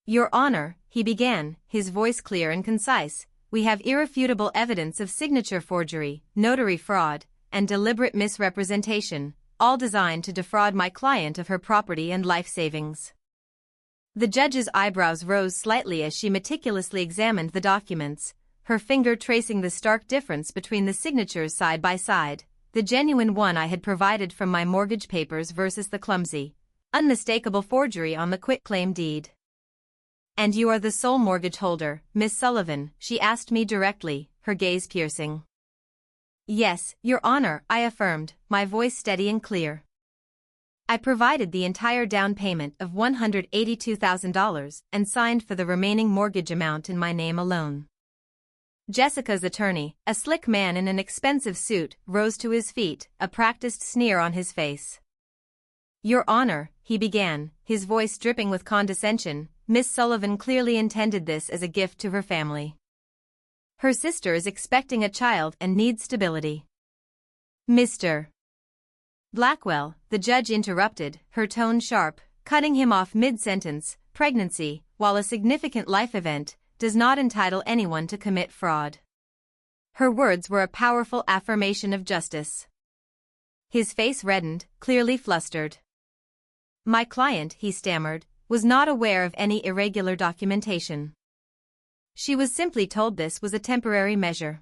Your Honor, he began, his voice clear and concise, we have irrefutable evidence of signature forgery, notary fraud, and deliberate misrepresentation, all designed to defraud my client of her property and life savings. The judge's eyebrows rose slightly as she meticulously examined the documents, her finger tracing the stark difference between the signatures side by side, the genuine one I had provided from my mortgage papers versus the clumsy, unmistakable forgery on the quitclaim deed. And you are the sole mortgage holder, Miss Sullivan, she asked me directly, her gaze piercing. Yes, Your Honor, I affirmed, my voice steady and clear. I provided the entire down payment of $182,000 and signed for the remaining mortgage amount in my name alone. Jessica's attorney, a slick man in an expensive suit, rose to his feet, a practiced sneer on his face. Your Honor, he began, his voice dripping with condescension, Miss Sullivan clearly intended this as a gift to her family. Her sister is expecting a child and needs stability. Mr. Blackwell, the judge interrupted, her tone sharp, cutting him off mid-sentence, pregnancy, while a significant life event, does not entitle anyone to commit fraud. Her words were a powerful affirmation of justice. His face reddened, clearly flustered. My client, he stammered, was not aware of any irregular documentation. She was simply told this was a temporary measure.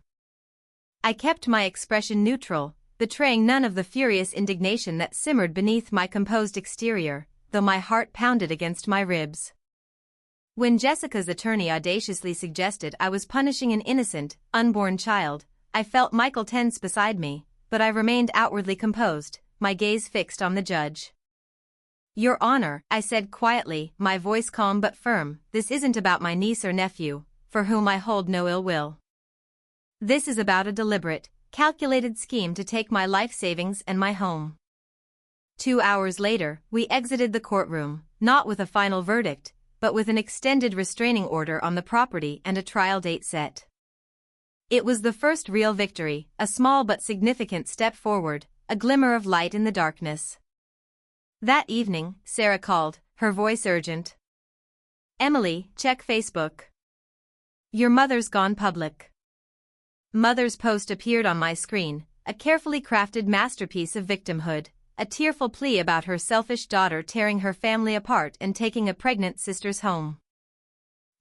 I kept my expression neutral, betraying none of the furious indignation that simmered beneath my composed exterior, though my heart pounded against my ribs. When Jessica's attorney audaciously suggested I was punishing an innocent, unborn child, I felt Michael tense beside me, but I remained outwardly composed, my gaze fixed on the judge. Your Honor, I said quietly, my voice calm but firm, this isn't about my niece or nephew, for whom I hold no ill will. This is about a deliberate, calculated scheme to take my life savings and my home. 2 hours later, we exited the courtroom, not with a final verdict, but with an extended restraining order on the property and a trial date set. It was the first real victory, a small but significant step forward, a glimmer of light in the darkness. That evening, Sarah called, her voice urgent. Emily, check Facebook. Your mother's gone public. Mother's post appeared on my screen, a carefully crafted masterpiece of victimhood, a tearful plea about her selfish daughter tearing her family apart and taking a pregnant sister's home.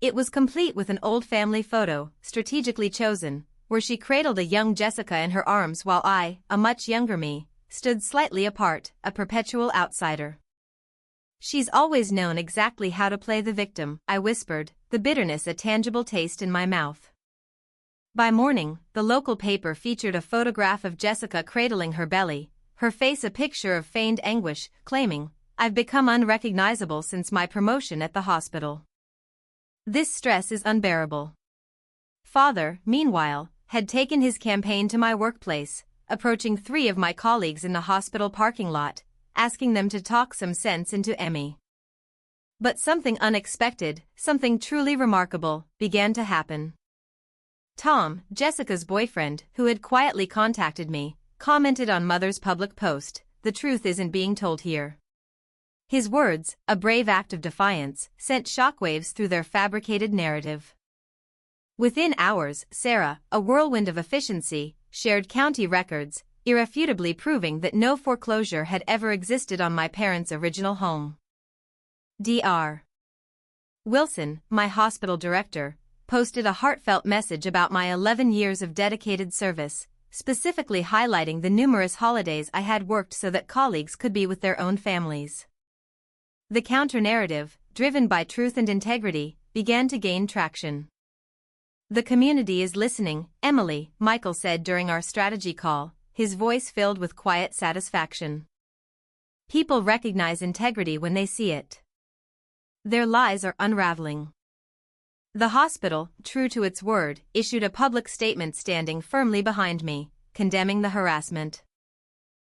It was complete with an old family photo, strategically chosen, where she cradled a young Jessica in her arms while I, a much younger me, stood slightly apart, a perpetual outsider. She's always known exactly how to play the victim, I whispered, the bitterness a tangible taste in my mouth. By morning, the local paper featured a photograph of Jessica cradling her belly, her face a picture of feigned anguish, claiming, I've become unrecognizable since my promotion at the hospital. This stress is unbearable. Father, meanwhile, had taken his campaign to my workplace, approaching 3 of my colleagues in the hospital parking lot, asking them to talk some sense into Emmy. But something unexpected, something truly remarkable, began to happen. Tom, Jessica's boyfriend, who had quietly contacted me, commented on Mother's public post, the truth isn't being told here. His words, a brave act of defiance, sent shockwaves through their fabricated narrative. Within hours, Sarah, a whirlwind of efficiency, shared county records, irrefutably proving that no foreclosure had ever existed on my parents' original home. Dr. Wilson, my hospital director, posted a heartfelt message about my 11 years of dedicated service, specifically highlighting the numerous holidays I had worked so that colleagues could be with their own families. The counter-narrative, driven by truth and integrity, began to gain traction. "The community is listening, Emily," Michael said during our strategy call, his voice filled with quiet satisfaction. "People recognize integrity when they see it. Their lies are unraveling." The hospital, true to its word, issued a public statement standing firmly behind me, condemning the harassment.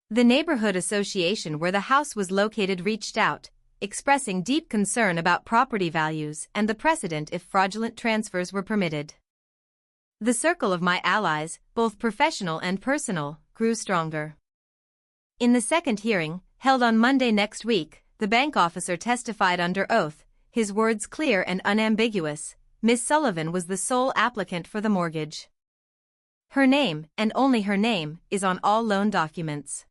The neighborhood association where the house was located reached out, expressing deep concern about property values and the precedent if fraudulent transfers were permitted. The circle of my allies, both professional and personal, grew stronger. In the second hearing, held on Monday next week, the bank officer testified under oath, his words clear and unambiguous. Ms. Sullivan was the sole applicant for the mortgage. Her name, and only her name, is on all loan documents.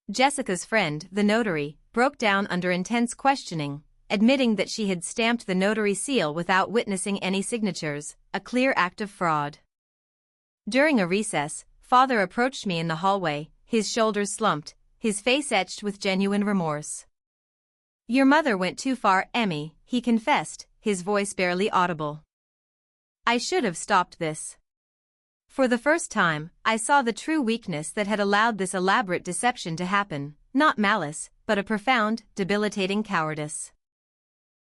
Jessica's friend, the notary, broke down under intense questioning, admitting that she had stamped the notary seal without witnessing any signatures, a clear act of fraud. During a recess, Father approached me in the hallway, his shoulders slumped, his face etched with genuine remorse. "Your mother went too far, Emmy," he confessed, his voice barely audible. "I should have stopped this." For the first time, I saw the true weakness that had allowed this elaborate deception to happen, not malice, but a profound, debilitating cowardice.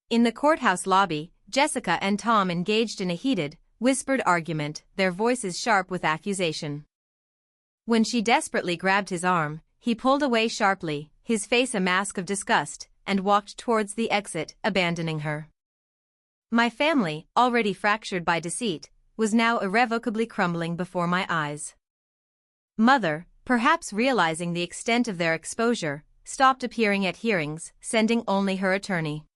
In the courthouse lobby, Jessica and Tom engaged in a heated, whispered argument, their voices sharp with accusation. When she desperately grabbed his arm, he pulled away sharply, his face a mask of disgust, and walked towards the exit, abandoning her. My family, already fractured by deceit, was now irrevocably crumbling before my eyes. Mother, perhaps realizing the extent of their exposure, stopped appearing at hearings, sending only her attorney.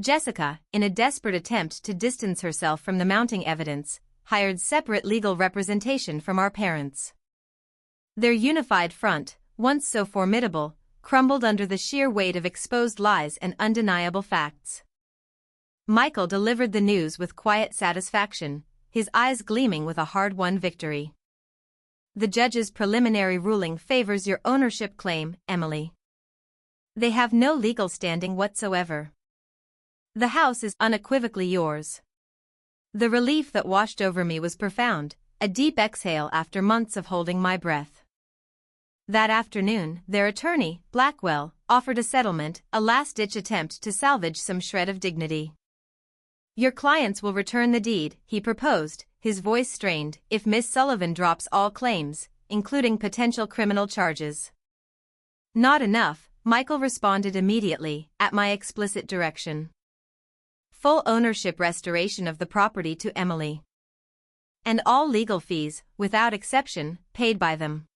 Jessica, in a desperate attempt to distance herself from the mounting evidence, hired separate legal representation from our parents. Their unified front, once so formidable, crumbled under the sheer weight of exposed lies and undeniable facts. Michael delivered the news with quiet satisfaction, his eyes gleaming with a hard-won victory. "The judge's preliminary ruling favors your ownership claim, Emily. They have no legal standing whatsoever. The house is unequivocally yours." The relief that washed over me was profound, a deep exhale after months of holding my breath. That afternoon, their attorney, Blackwell, offered a settlement, a last-ditch attempt to salvage some shred of dignity. "Your clients will return the deed," he proposed, his voice strained, "if Miss Sullivan drops all claims, including potential criminal charges." "Not enough," Michael responded immediately, at my explicit direction. "Full ownership restoration of the property to Emily. And all legal fees, without exception, paid by them."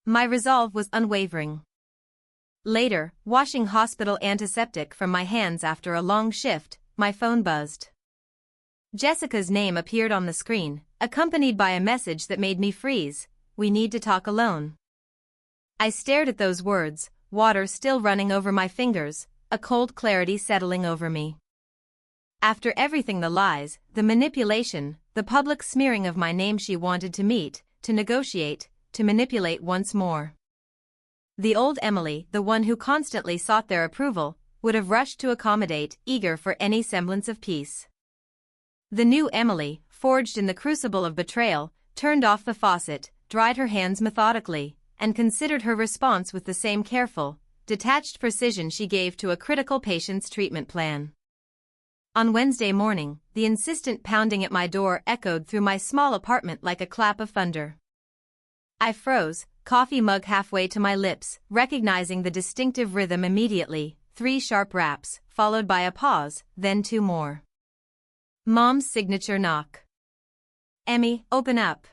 My resolve was unwavering. Later, washing hospital antiseptic from my hands after a long shift, my phone buzzed. Jessica's name appeared on the screen, accompanied by a message that made me freeze. "We need to talk alone." I stared at those words, water still running over my fingers, a cold clarity settling over me. After everything, the lies, the manipulation, the public smearing of my name, she wanted to meet, to negotiate, to manipulate once more. The old Emily, the one who constantly sought their approval, would have rushed to accommodate, eager for any semblance of peace. The new Emily, forged in the crucible of betrayal, turned off the faucet, dried her hands methodically, and considered her response with the same careful, detached precision she gave to a critical patient's treatment plan. On Wednesday morning, the insistent pounding at my door echoed through my small apartment like a clap of thunder. I froze, coffee mug halfway to my lips, recognizing the distinctive rhythm immediately, 3 sharp raps, followed by a pause, then 2 more. Mom's signature knock. "Emmy, open up.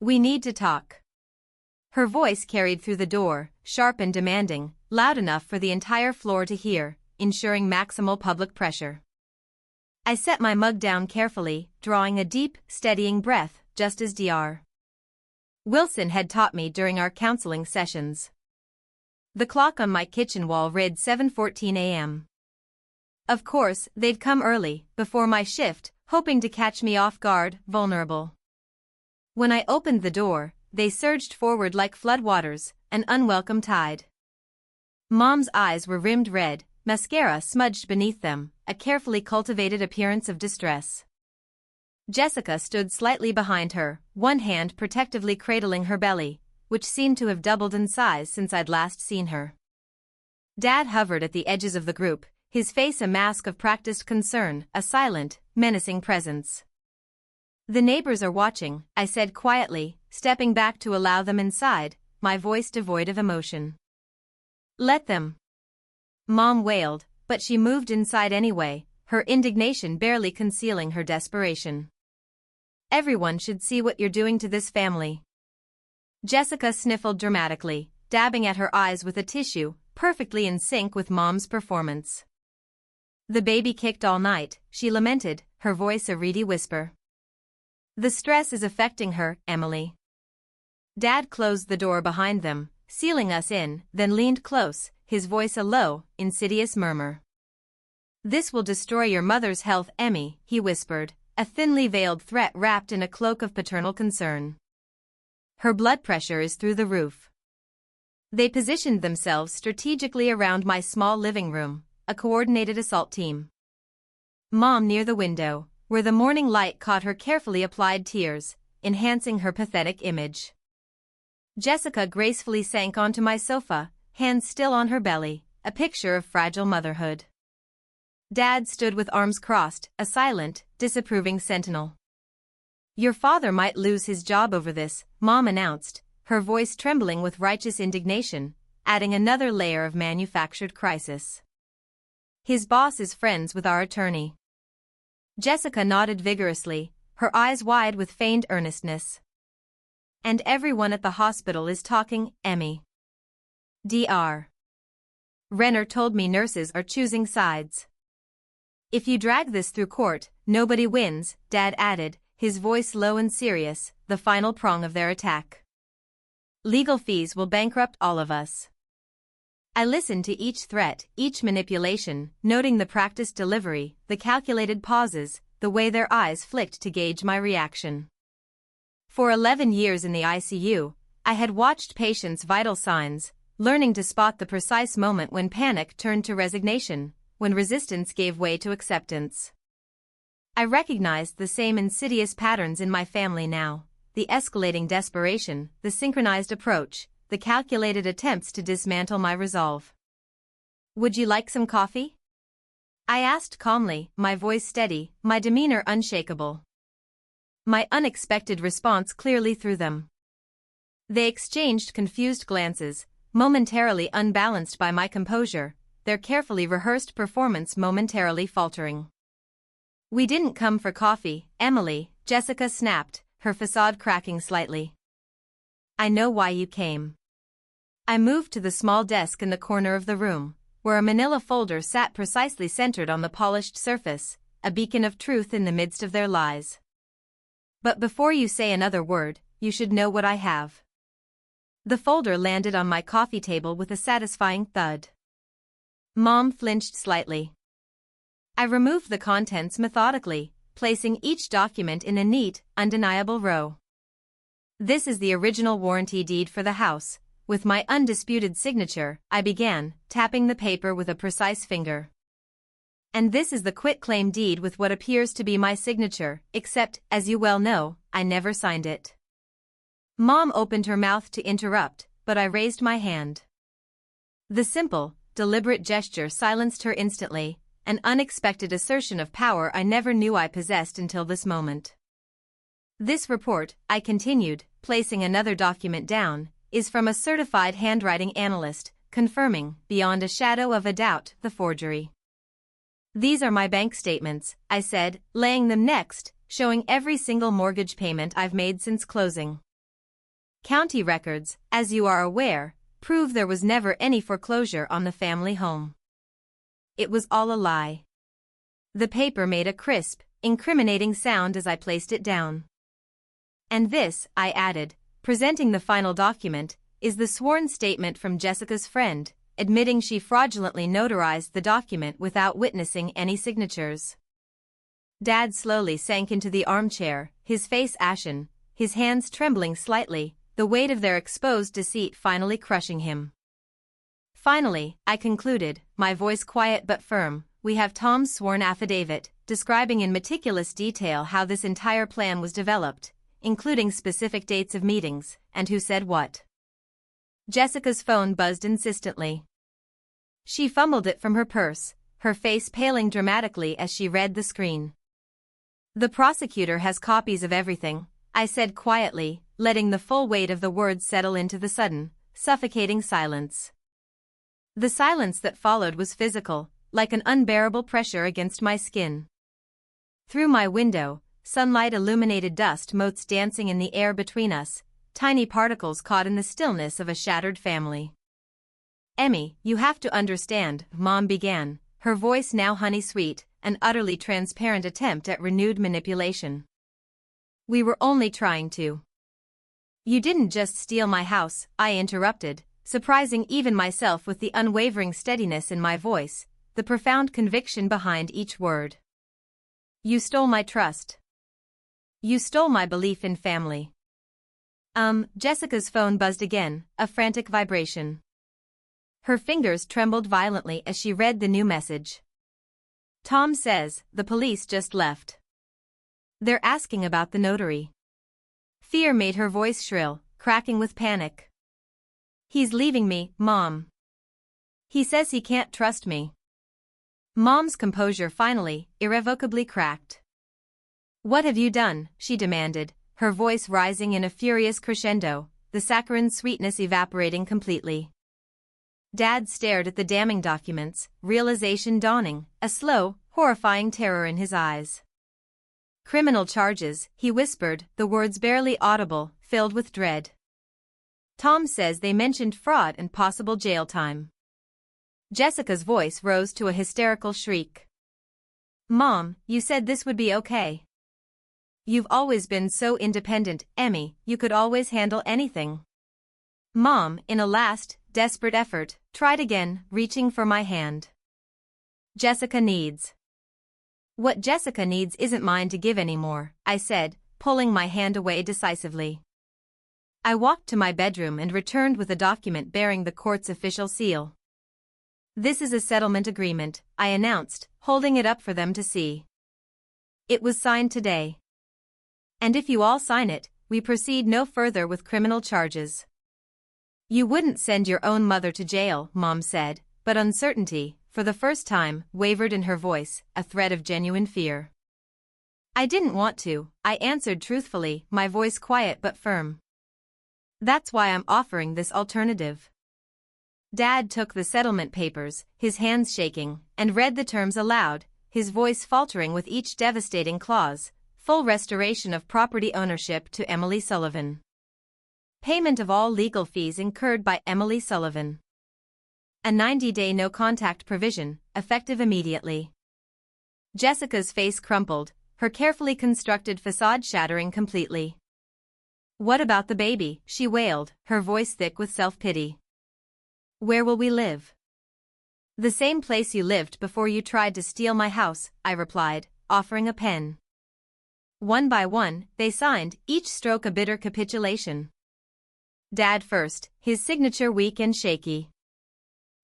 We need to talk." Her voice carried through the door, sharp and demanding, loud enough for the entire floor to hear, ensuring maximal public pressure. I set my mug down carefully, drawing a deep, steadying breath, just as Dr. Wilson had taught me during our counseling sessions. The clock on my kitchen wall read 7:14 a.m. Of course, they'd come early, before my shift, hoping to catch me off guard, vulnerable. When I opened the door, they surged forward like floodwaters, an unwelcome tide. Mom's eyes were rimmed red, mascara smudged beneath them, a carefully cultivated appearance of distress. Jessica stood slightly behind her, one hand protectively cradling her belly, which seemed to have doubled in size since I'd last seen her. Dad hovered at the edges of the group, his face a mask of practiced concern, a silent, menacing presence. "The neighbors are watching," I said quietly, stepping back to allow them inside, my voice devoid of emotion. "Let them." Mom wailed, but she moved inside anyway, her indignation barely concealing her desperation. "Everyone should see what you're doing to this family." Jessica sniffled dramatically, dabbing at her eyes with a tissue, perfectly in sync with Mom's performance. "The baby kicked all night," she lamented, her voice a reedy whisper. "The stress is affecting her, Emily." Dad closed the door behind them, sealing us in, then leaned close, his voice a low, insidious murmur. "This will destroy your mother's health, Emmy," he whispered, a thinly veiled threat wrapped in a cloak of paternal concern. "Her blood pressure is through the roof." They positioned themselves strategically around my small living room, a coordinated assault team. Mom near the window, where the morning light caught her carefully applied tears, enhancing her pathetic image. Jessica gracefully sank onto my sofa, hands still on her belly, a picture of fragile motherhood. Dad stood with arms crossed, a silent, disapproving sentinel. "Your father might lose his job over this," Mom announced, her voice trembling with righteous indignation, adding another layer of manufactured crisis. "His boss is friends with our attorney." Jessica nodded vigorously, her eyes wide with feigned earnestness. "And everyone at the hospital is talking, Emmy. Dr. Renner told me nurses are choosing sides. If you drag this through court, nobody wins," Dad added, his voice low and serious, the final prong of their attack. "Legal fees will bankrupt all of us." I listened to each threat, each manipulation, noting the practiced delivery, the calculated pauses, the way their eyes flicked to gauge my reaction. For 11 years in the ICU, I had watched patients' vital signs, learning to spot the precise moment when panic turned to resignation, when resistance gave way to acceptance. I recognized the same insidious patterns in my family now, the escalating desperation, the synchronized approach, the calculated attempts to dismantle my resolve. "Would you like some coffee?" I asked calmly, my voice steady, my demeanor unshakable. My unexpected response clearly threw them. They exchanged confused glances, momentarily unbalanced by my composure, their carefully rehearsed performance momentarily faltering. "We didn't come for coffee, Emily," Jessica snapped, her facade cracking slightly. "I know why you came." I moved to the small desk in the corner of the room, where a manila folder sat precisely centered on the polished surface, a beacon of truth in the midst of their lies. "But before you say another word, you should know what I have." The folder landed on my coffee table with a satisfying thud. Mom flinched slightly. I removed the contents methodically, placing each document in a neat, undeniable row. "This is the original warranty deed for the house," with my undisputed signature, I began, tapping the paper with a precise finger. "And this is the quitclaim deed with what appears to be my signature, except, as you well know, I never signed it." Mom opened her mouth to interrupt, but I raised my hand. The simple, deliberate gesture silenced her instantly, an unexpected assertion of power I never knew I possessed until this moment. "This report," I continued, placing another document down, "is from a certified handwriting analyst, confirming, beyond a shadow of a doubt, the forgery." "These are my bank statements," I said, laying them next, showing every single mortgage payment I've made since closing. "County records, as you are aware, prove there was never any foreclosure on the family home." It was all a lie. The paper made a crisp, incriminating sound as I placed it down. "And this," I added, presenting the final document, "is the sworn statement from Jessica's friend, admitting she fraudulently notarized the document without witnessing any signatures." Dad slowly sank into the armchair, his face ashen, his hands trembling slightly, the weight of their exposed deceit finally crushing him. Finally, I concluded, my voice quiet but firm, we have Tom's sworn affidavit, describing in meticulous detail how this entire plan was developed, including specific dates of meetings, and who said what. Jessica's phone buzzed insistently. She fumbled it from her purse, her face paling dramatically as she read the screen. The prosecutor has copies of everything, I said quietly, letting the full weight of the words settle into the sudden, suffocating silence. The silence that followed was physical, like an unbearable pressure against my skin. Through my window, sunlight illuminated dust motes dancing in the air between us, tiny particles caught in the stillness of a shattered family. "Emmy, you have to understand," Mom began, her voice now honey-sweet, an utterly transparent attempt at renewed manipulation. "We were only trying to." "You didn't just steal my house," I interrupted, surprising even myself with the unwavering steadiness in my voice, the profound conviction behind each word. "You stole my trust. You stole my belief in family." Jessica's phone buzzed again, a frantic vibration. Her fingers trembled violently as she read the new message. "Tom says the police just left. They're asking about the notary." Fear made her voice shrill, cracking with panic. "He's leaving me, Mom. He says he can't trust me." Mom's composure finally, irrevocably cracked. "What have you done?" she demanded, her voice rising in a furious crescendo, the saccharine sweetness evaporating completely. Dad stared at the damning documents, realization dawning, a slow, horrifying terror in his eyes. "Criminal charges," he whispered, the words barely audible, filled with dread. "Tom says they mentioned fraud and possible jail time." Jessica's voice rose to a hysterical shriek. "Mom, you said this would be okay. You've always been so independent, Emmy, you could always handle anything." Mom, in a last, desperate effort, tried again, reaching for my hand. "Jessica needs." "What Jessica needs isn't mine to give anymore," I said, pulling my hand away decisively. I walked to my bedroom and returned with a document bearing the court's official seal. "This is a settlement agreement," I announced, holding it up for them to see. "It was signed today. And if you all sign it, we proceed no further with criminal charges." "You wouldn't send your own mother to jail," Mom said, but uncertainty, for the first time, wavered in her voice, a thread of genuine fear. "I didn't want to," I answered truthfully, my voice quiet but firm. "That's why I'm offering this alternative." Dad took the settlement papers, his hands shaking, and read the terms aloud, his voice faltering with each devastating clause: full restoration of property ownership to Emily Sullivan. Payment of all legal fees incurred by Emily Sullivan. A 90-day no-contact provision, effective immediately. Jessica's face crumpled, her carefully constructed facade shattering completely. "What about the baby?" she wailed, her voice thick with self-pity. "Where will we live?" "The same place you lived before you tried to steal my house," I replied, offering a pen. One by one, they signed, each stroke a bitter capitulation. Dad first, his signature weak and shaky.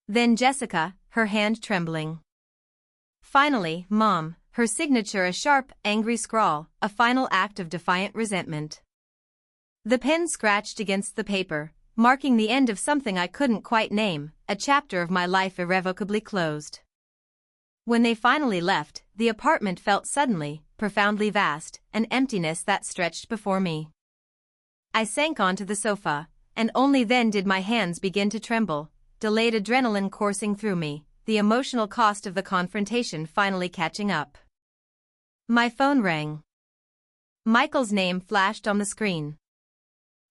Then Jessica, her hand trembling. Finally, Mom, her signature a sharp, angry scrawl, a final act of defiant resentment. The pen scratched against the paper, marking the end of something I couldn't quite name, a chapter of my life irrevocably closed. When they finally left, the apartment felt suddenly, profoundly vast, an emptiness that stretched before me. I sank onto the sofa, and only then did my hands begin to tremble, delayed adrenaline coursing through me, the emotional cost of the confrontation finally catching up. My phone rang. Michael's name flashed on the screen.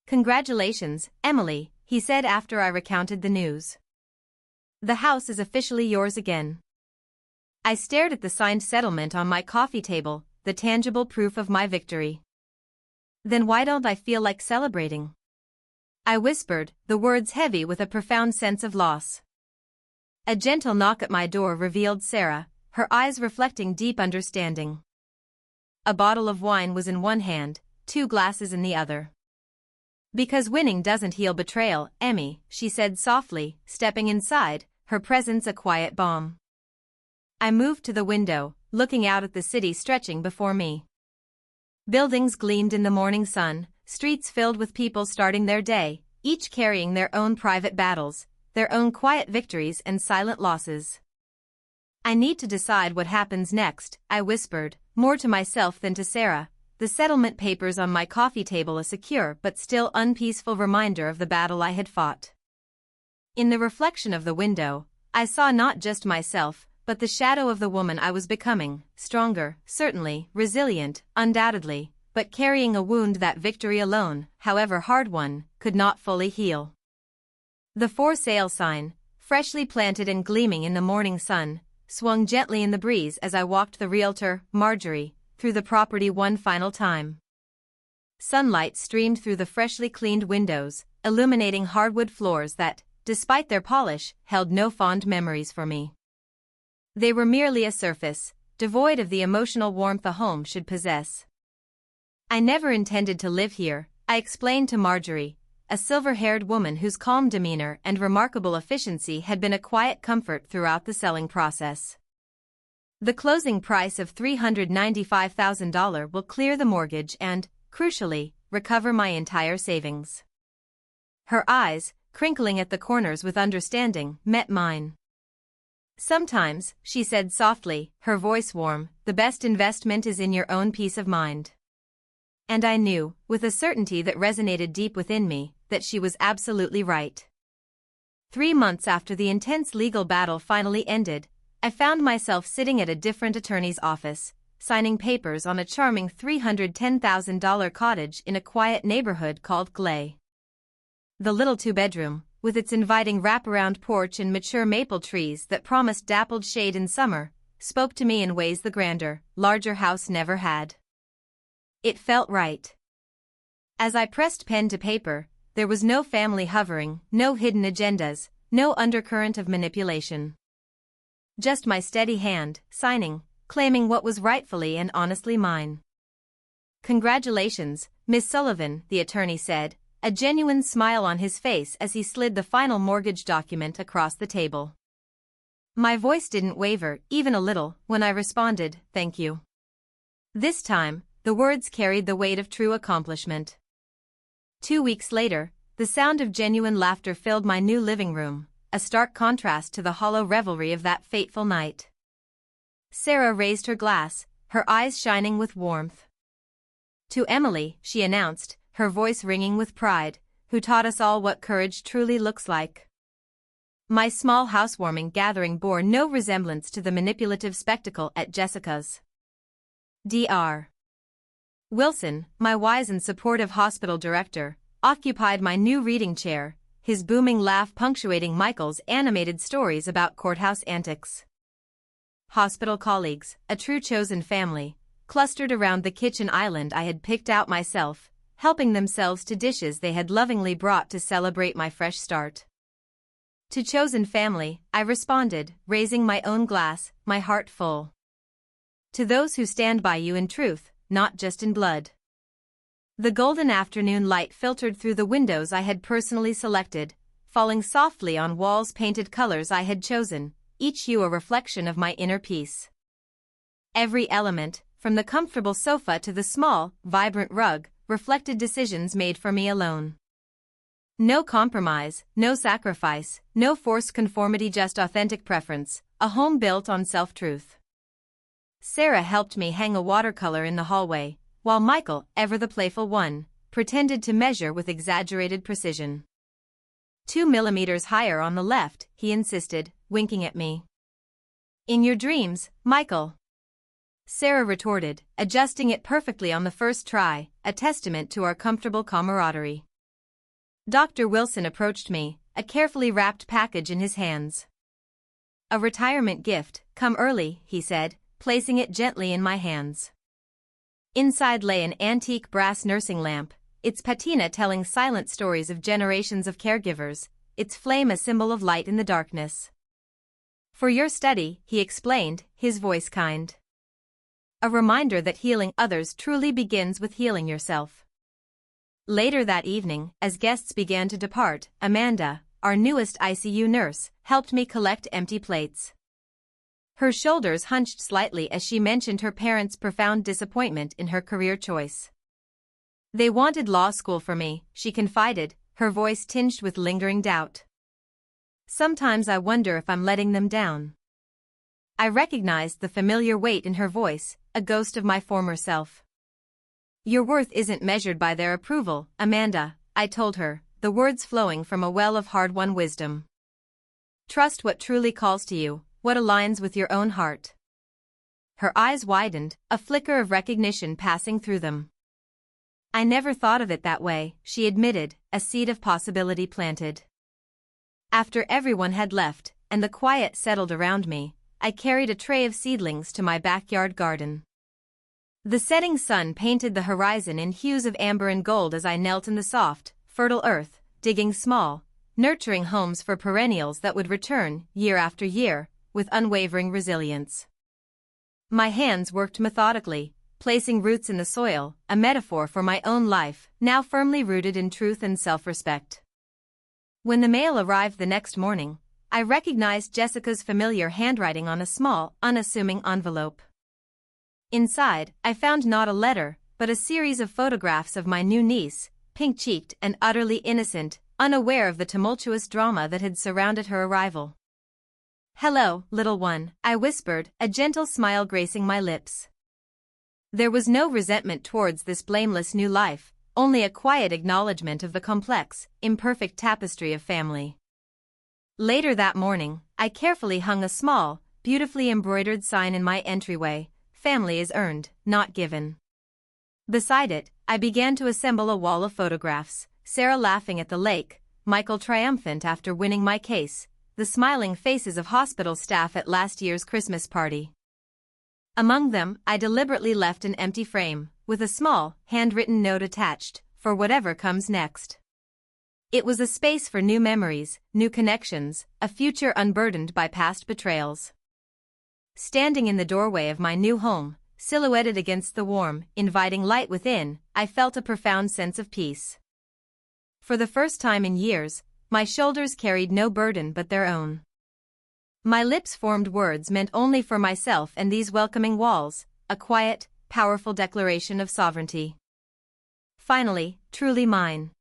"Congratulations, Emily," he said after I recounted the news. "The house is officially yours again." I stared at the signed settlement on my coffee table, the tangible proof of my victory. "Then why don't I feel like celebrating?" I whispered, the words heavy with a profound sense of loss. A gentle knock at my door revealed Sarah, her eyes reflecting deep understanding. A bottle of wine was in one hand, 2 glasses in the other. "Because winning doesn't heal betrayal, Emmy," she said softly, stepping inside, her presence a quiet balm. I moved to the window, looking out at the city stretching before me. Buildings gleamed in the morning sun, streets filled with people starting their day, each carrying their own private battles, their own quiet victories and silent losses. "I need to decide what happens next," I whispered, more to myself than to Sarah, the settlement papers on my coffee table a secure but still unpeaceful reminder of the battle I had fought. In the reflection of the window, I saw not just myself, but the shadow of the woman I was becoming, stronger, certainly, resilient, undoubtedly, but carrying a wound that victory alone, however hard one, could not fully heal. The for sale sign, freshly planted and gleaming in the morning sun, swung gently in the breeze as I walked the realtor, Marjorie, through the property one final time. Sunlight streamed through the freshly cleaned windows, illuminating hardwood floors that, despite their polish, held no fond memories for me. They were merely a surface, devoid of the emotional warmth a home should possess. "I never intended to live here," I explained to Marjorie, a silver-haired woman whose calm demeanor and remarkable efficiency had been a quiet comfort throughout the selling process. "The closing price of $395,000 will clear the mortgage and, crucially, recover my entire savings." Her eyes, crinkling at the corners with understanding, met mine. "Sometimes," she said softly, her voice warm, "the best investment is in your own peace of mind." And I knew, with a certainty that resonated deep within me, that she was absolutely right. 3 months after the intense legal battle finally ended, I found myself sitting at a different attorney's office, signing papers on a charming $310,000 cottage in a quiet neighborhood called Glay. The little 2-bedroom, with its inviting wraparound porch and mature maple trees that promised dappled shade in summer, spoke to me in ways the grander, larger house never had. It felt right. As I pressed pen to paper, there was no family hovering, no hidden agendas, no undercurrent of manipulation. Just my steady hand, signing, claiming what was rightfully and honestly mine. "Congratulations, Miss Sullivan," the attorney said, a genuine smile on his face as he slid the final mortgage document across the table. My voice didn't waver, even a little, when I responded, "Thank you." This time, the words carried the weight of true accomplishment. 2 weeks later, the sound of genuine laughter filled my new living room, a stark contrast to the hollow revelry of that fateful night. Sarah raised her glass, her eyes shining with warmth. "To Emily," she announced, her voice ringing with pride, "who taught us all what courage truly looks like." My small housewarming gathering bore no resemblance to the manipulative spectacle at Jessica's. Dr. Wilson, my wise and supportive hospital director, occupied my new reading chair, his booming laugh punctuating Michael's animated stories about courthouse antics. Hospital colleagues, a true chosen family, clustered around the kitchen island I had picked out myself, helping themselves to dishes they had lovingly brought to celebrate my fresh start. "To chosen family," I responded, raising my own glass, my heart full. "To those who stand by you in truth, not just in blood." The golden afternoon light filtered through the windows I had personally selected, falling softly on walls painted colors I had chosen, each hue a reflection of my inner peace. Every element, from the comfortable sofa to the small, vibrant rug, reflected decisions made for me alone. No compromise, no sacrifice, no forced conformity, just authentic preference, a home built on self-truth. Sarah helped me hang a watercolor in the hallway, while Michael, ever the playful one, pretended to measure with exaggerated precision. 2 millimeters higher on the left, he insisted, winking at me. "In your dreams, Michael," Sarah retorted, adjusting it perfectly on the first try, a testament to our comfortable camaraderie. Dr. Wilson approached me, a carefully wrapped package in his hands. "A retirement gift, come early," he said, placing it gently in my hands. Inside lay an antique brass nursing lamp, its patina telling silent stories of generations of caregivers, its flame a symbol of light in the darkness. "For your study," he explained, his voice kind. A reminder that healing others truly begins with healing yourself. Later that evening, as guests began to depart, Amanda, our newest ICU nurse, helped me collect empty plates. Her shoulders hunched slightly as she mentioned her parents' profound disappointment in her career choice. They wanted law school for me, she confided, her voice tinged with lingering doubt. Sometimes I wonder if I'm letting them down. I recognized the familiar weight in her voice, a ghost of my former self. Your worth isn't measured by their approval, Amanda, I told her, the words flowing from a well of hard-won wisdom. Trust what truly calls to you, what aligns with your own heart. Her eyes widened, a flicker of recognition passing through them. I never thought of it that way, she admitted, a seed of possibility planted. After everyone had left, and the quiet settled around me, I carried a tray of seedlings to my backyard garden. The setting sun painted the horizon in hues of amber and gold as I knelt in the soft, fertile earth, digging small, nurturing homes for perennials that would return, year after year, with unwavering resilience. My hands worked methodically, placing roots in the soil, a metaphor for my own life, now firmly rooted in truth and self-respect. When the mail arrived the next morning, I recognized Jessica's familiar handwriting on a small, unassuming envelope. Inside, I found not a letter, but a series of photographs of my new niece, pink-cheeked and utterly innocent, unaware of the tumultuous drama that had surrounded her arrival. Hello, little one, I whispered, a gentle smile gracing my lips. There was no resentment towards this blameless new life, only a quiet acknowledgement of the complex, imperfect tapestry of family. Later that morning, I carefully hung a small, beautifully embroidered sign in my entryway, family is earned, not given. Beside it, I began to assemble a wall of photographs, Sarah laughing at the lake, Michael triumphant after winning my case, the smiling faces of hospital staff at last year's Christmas party. Among them, I deliberately left an empty frame, with a small, handwritten note attached, for whatever comes next. It was a space for new memories, new connections, a future unburdened by past betrayals. Standing in the doorway of my new home, silhouetted against the warm, inviting light within, I felt a profound sense of peace. For the first time in years, my shoulders carried no burden but their own. My lips formed words meant only for myself and these welcoming walls, a quiet, powerful declaration of sovereignty. Finally, truly mine.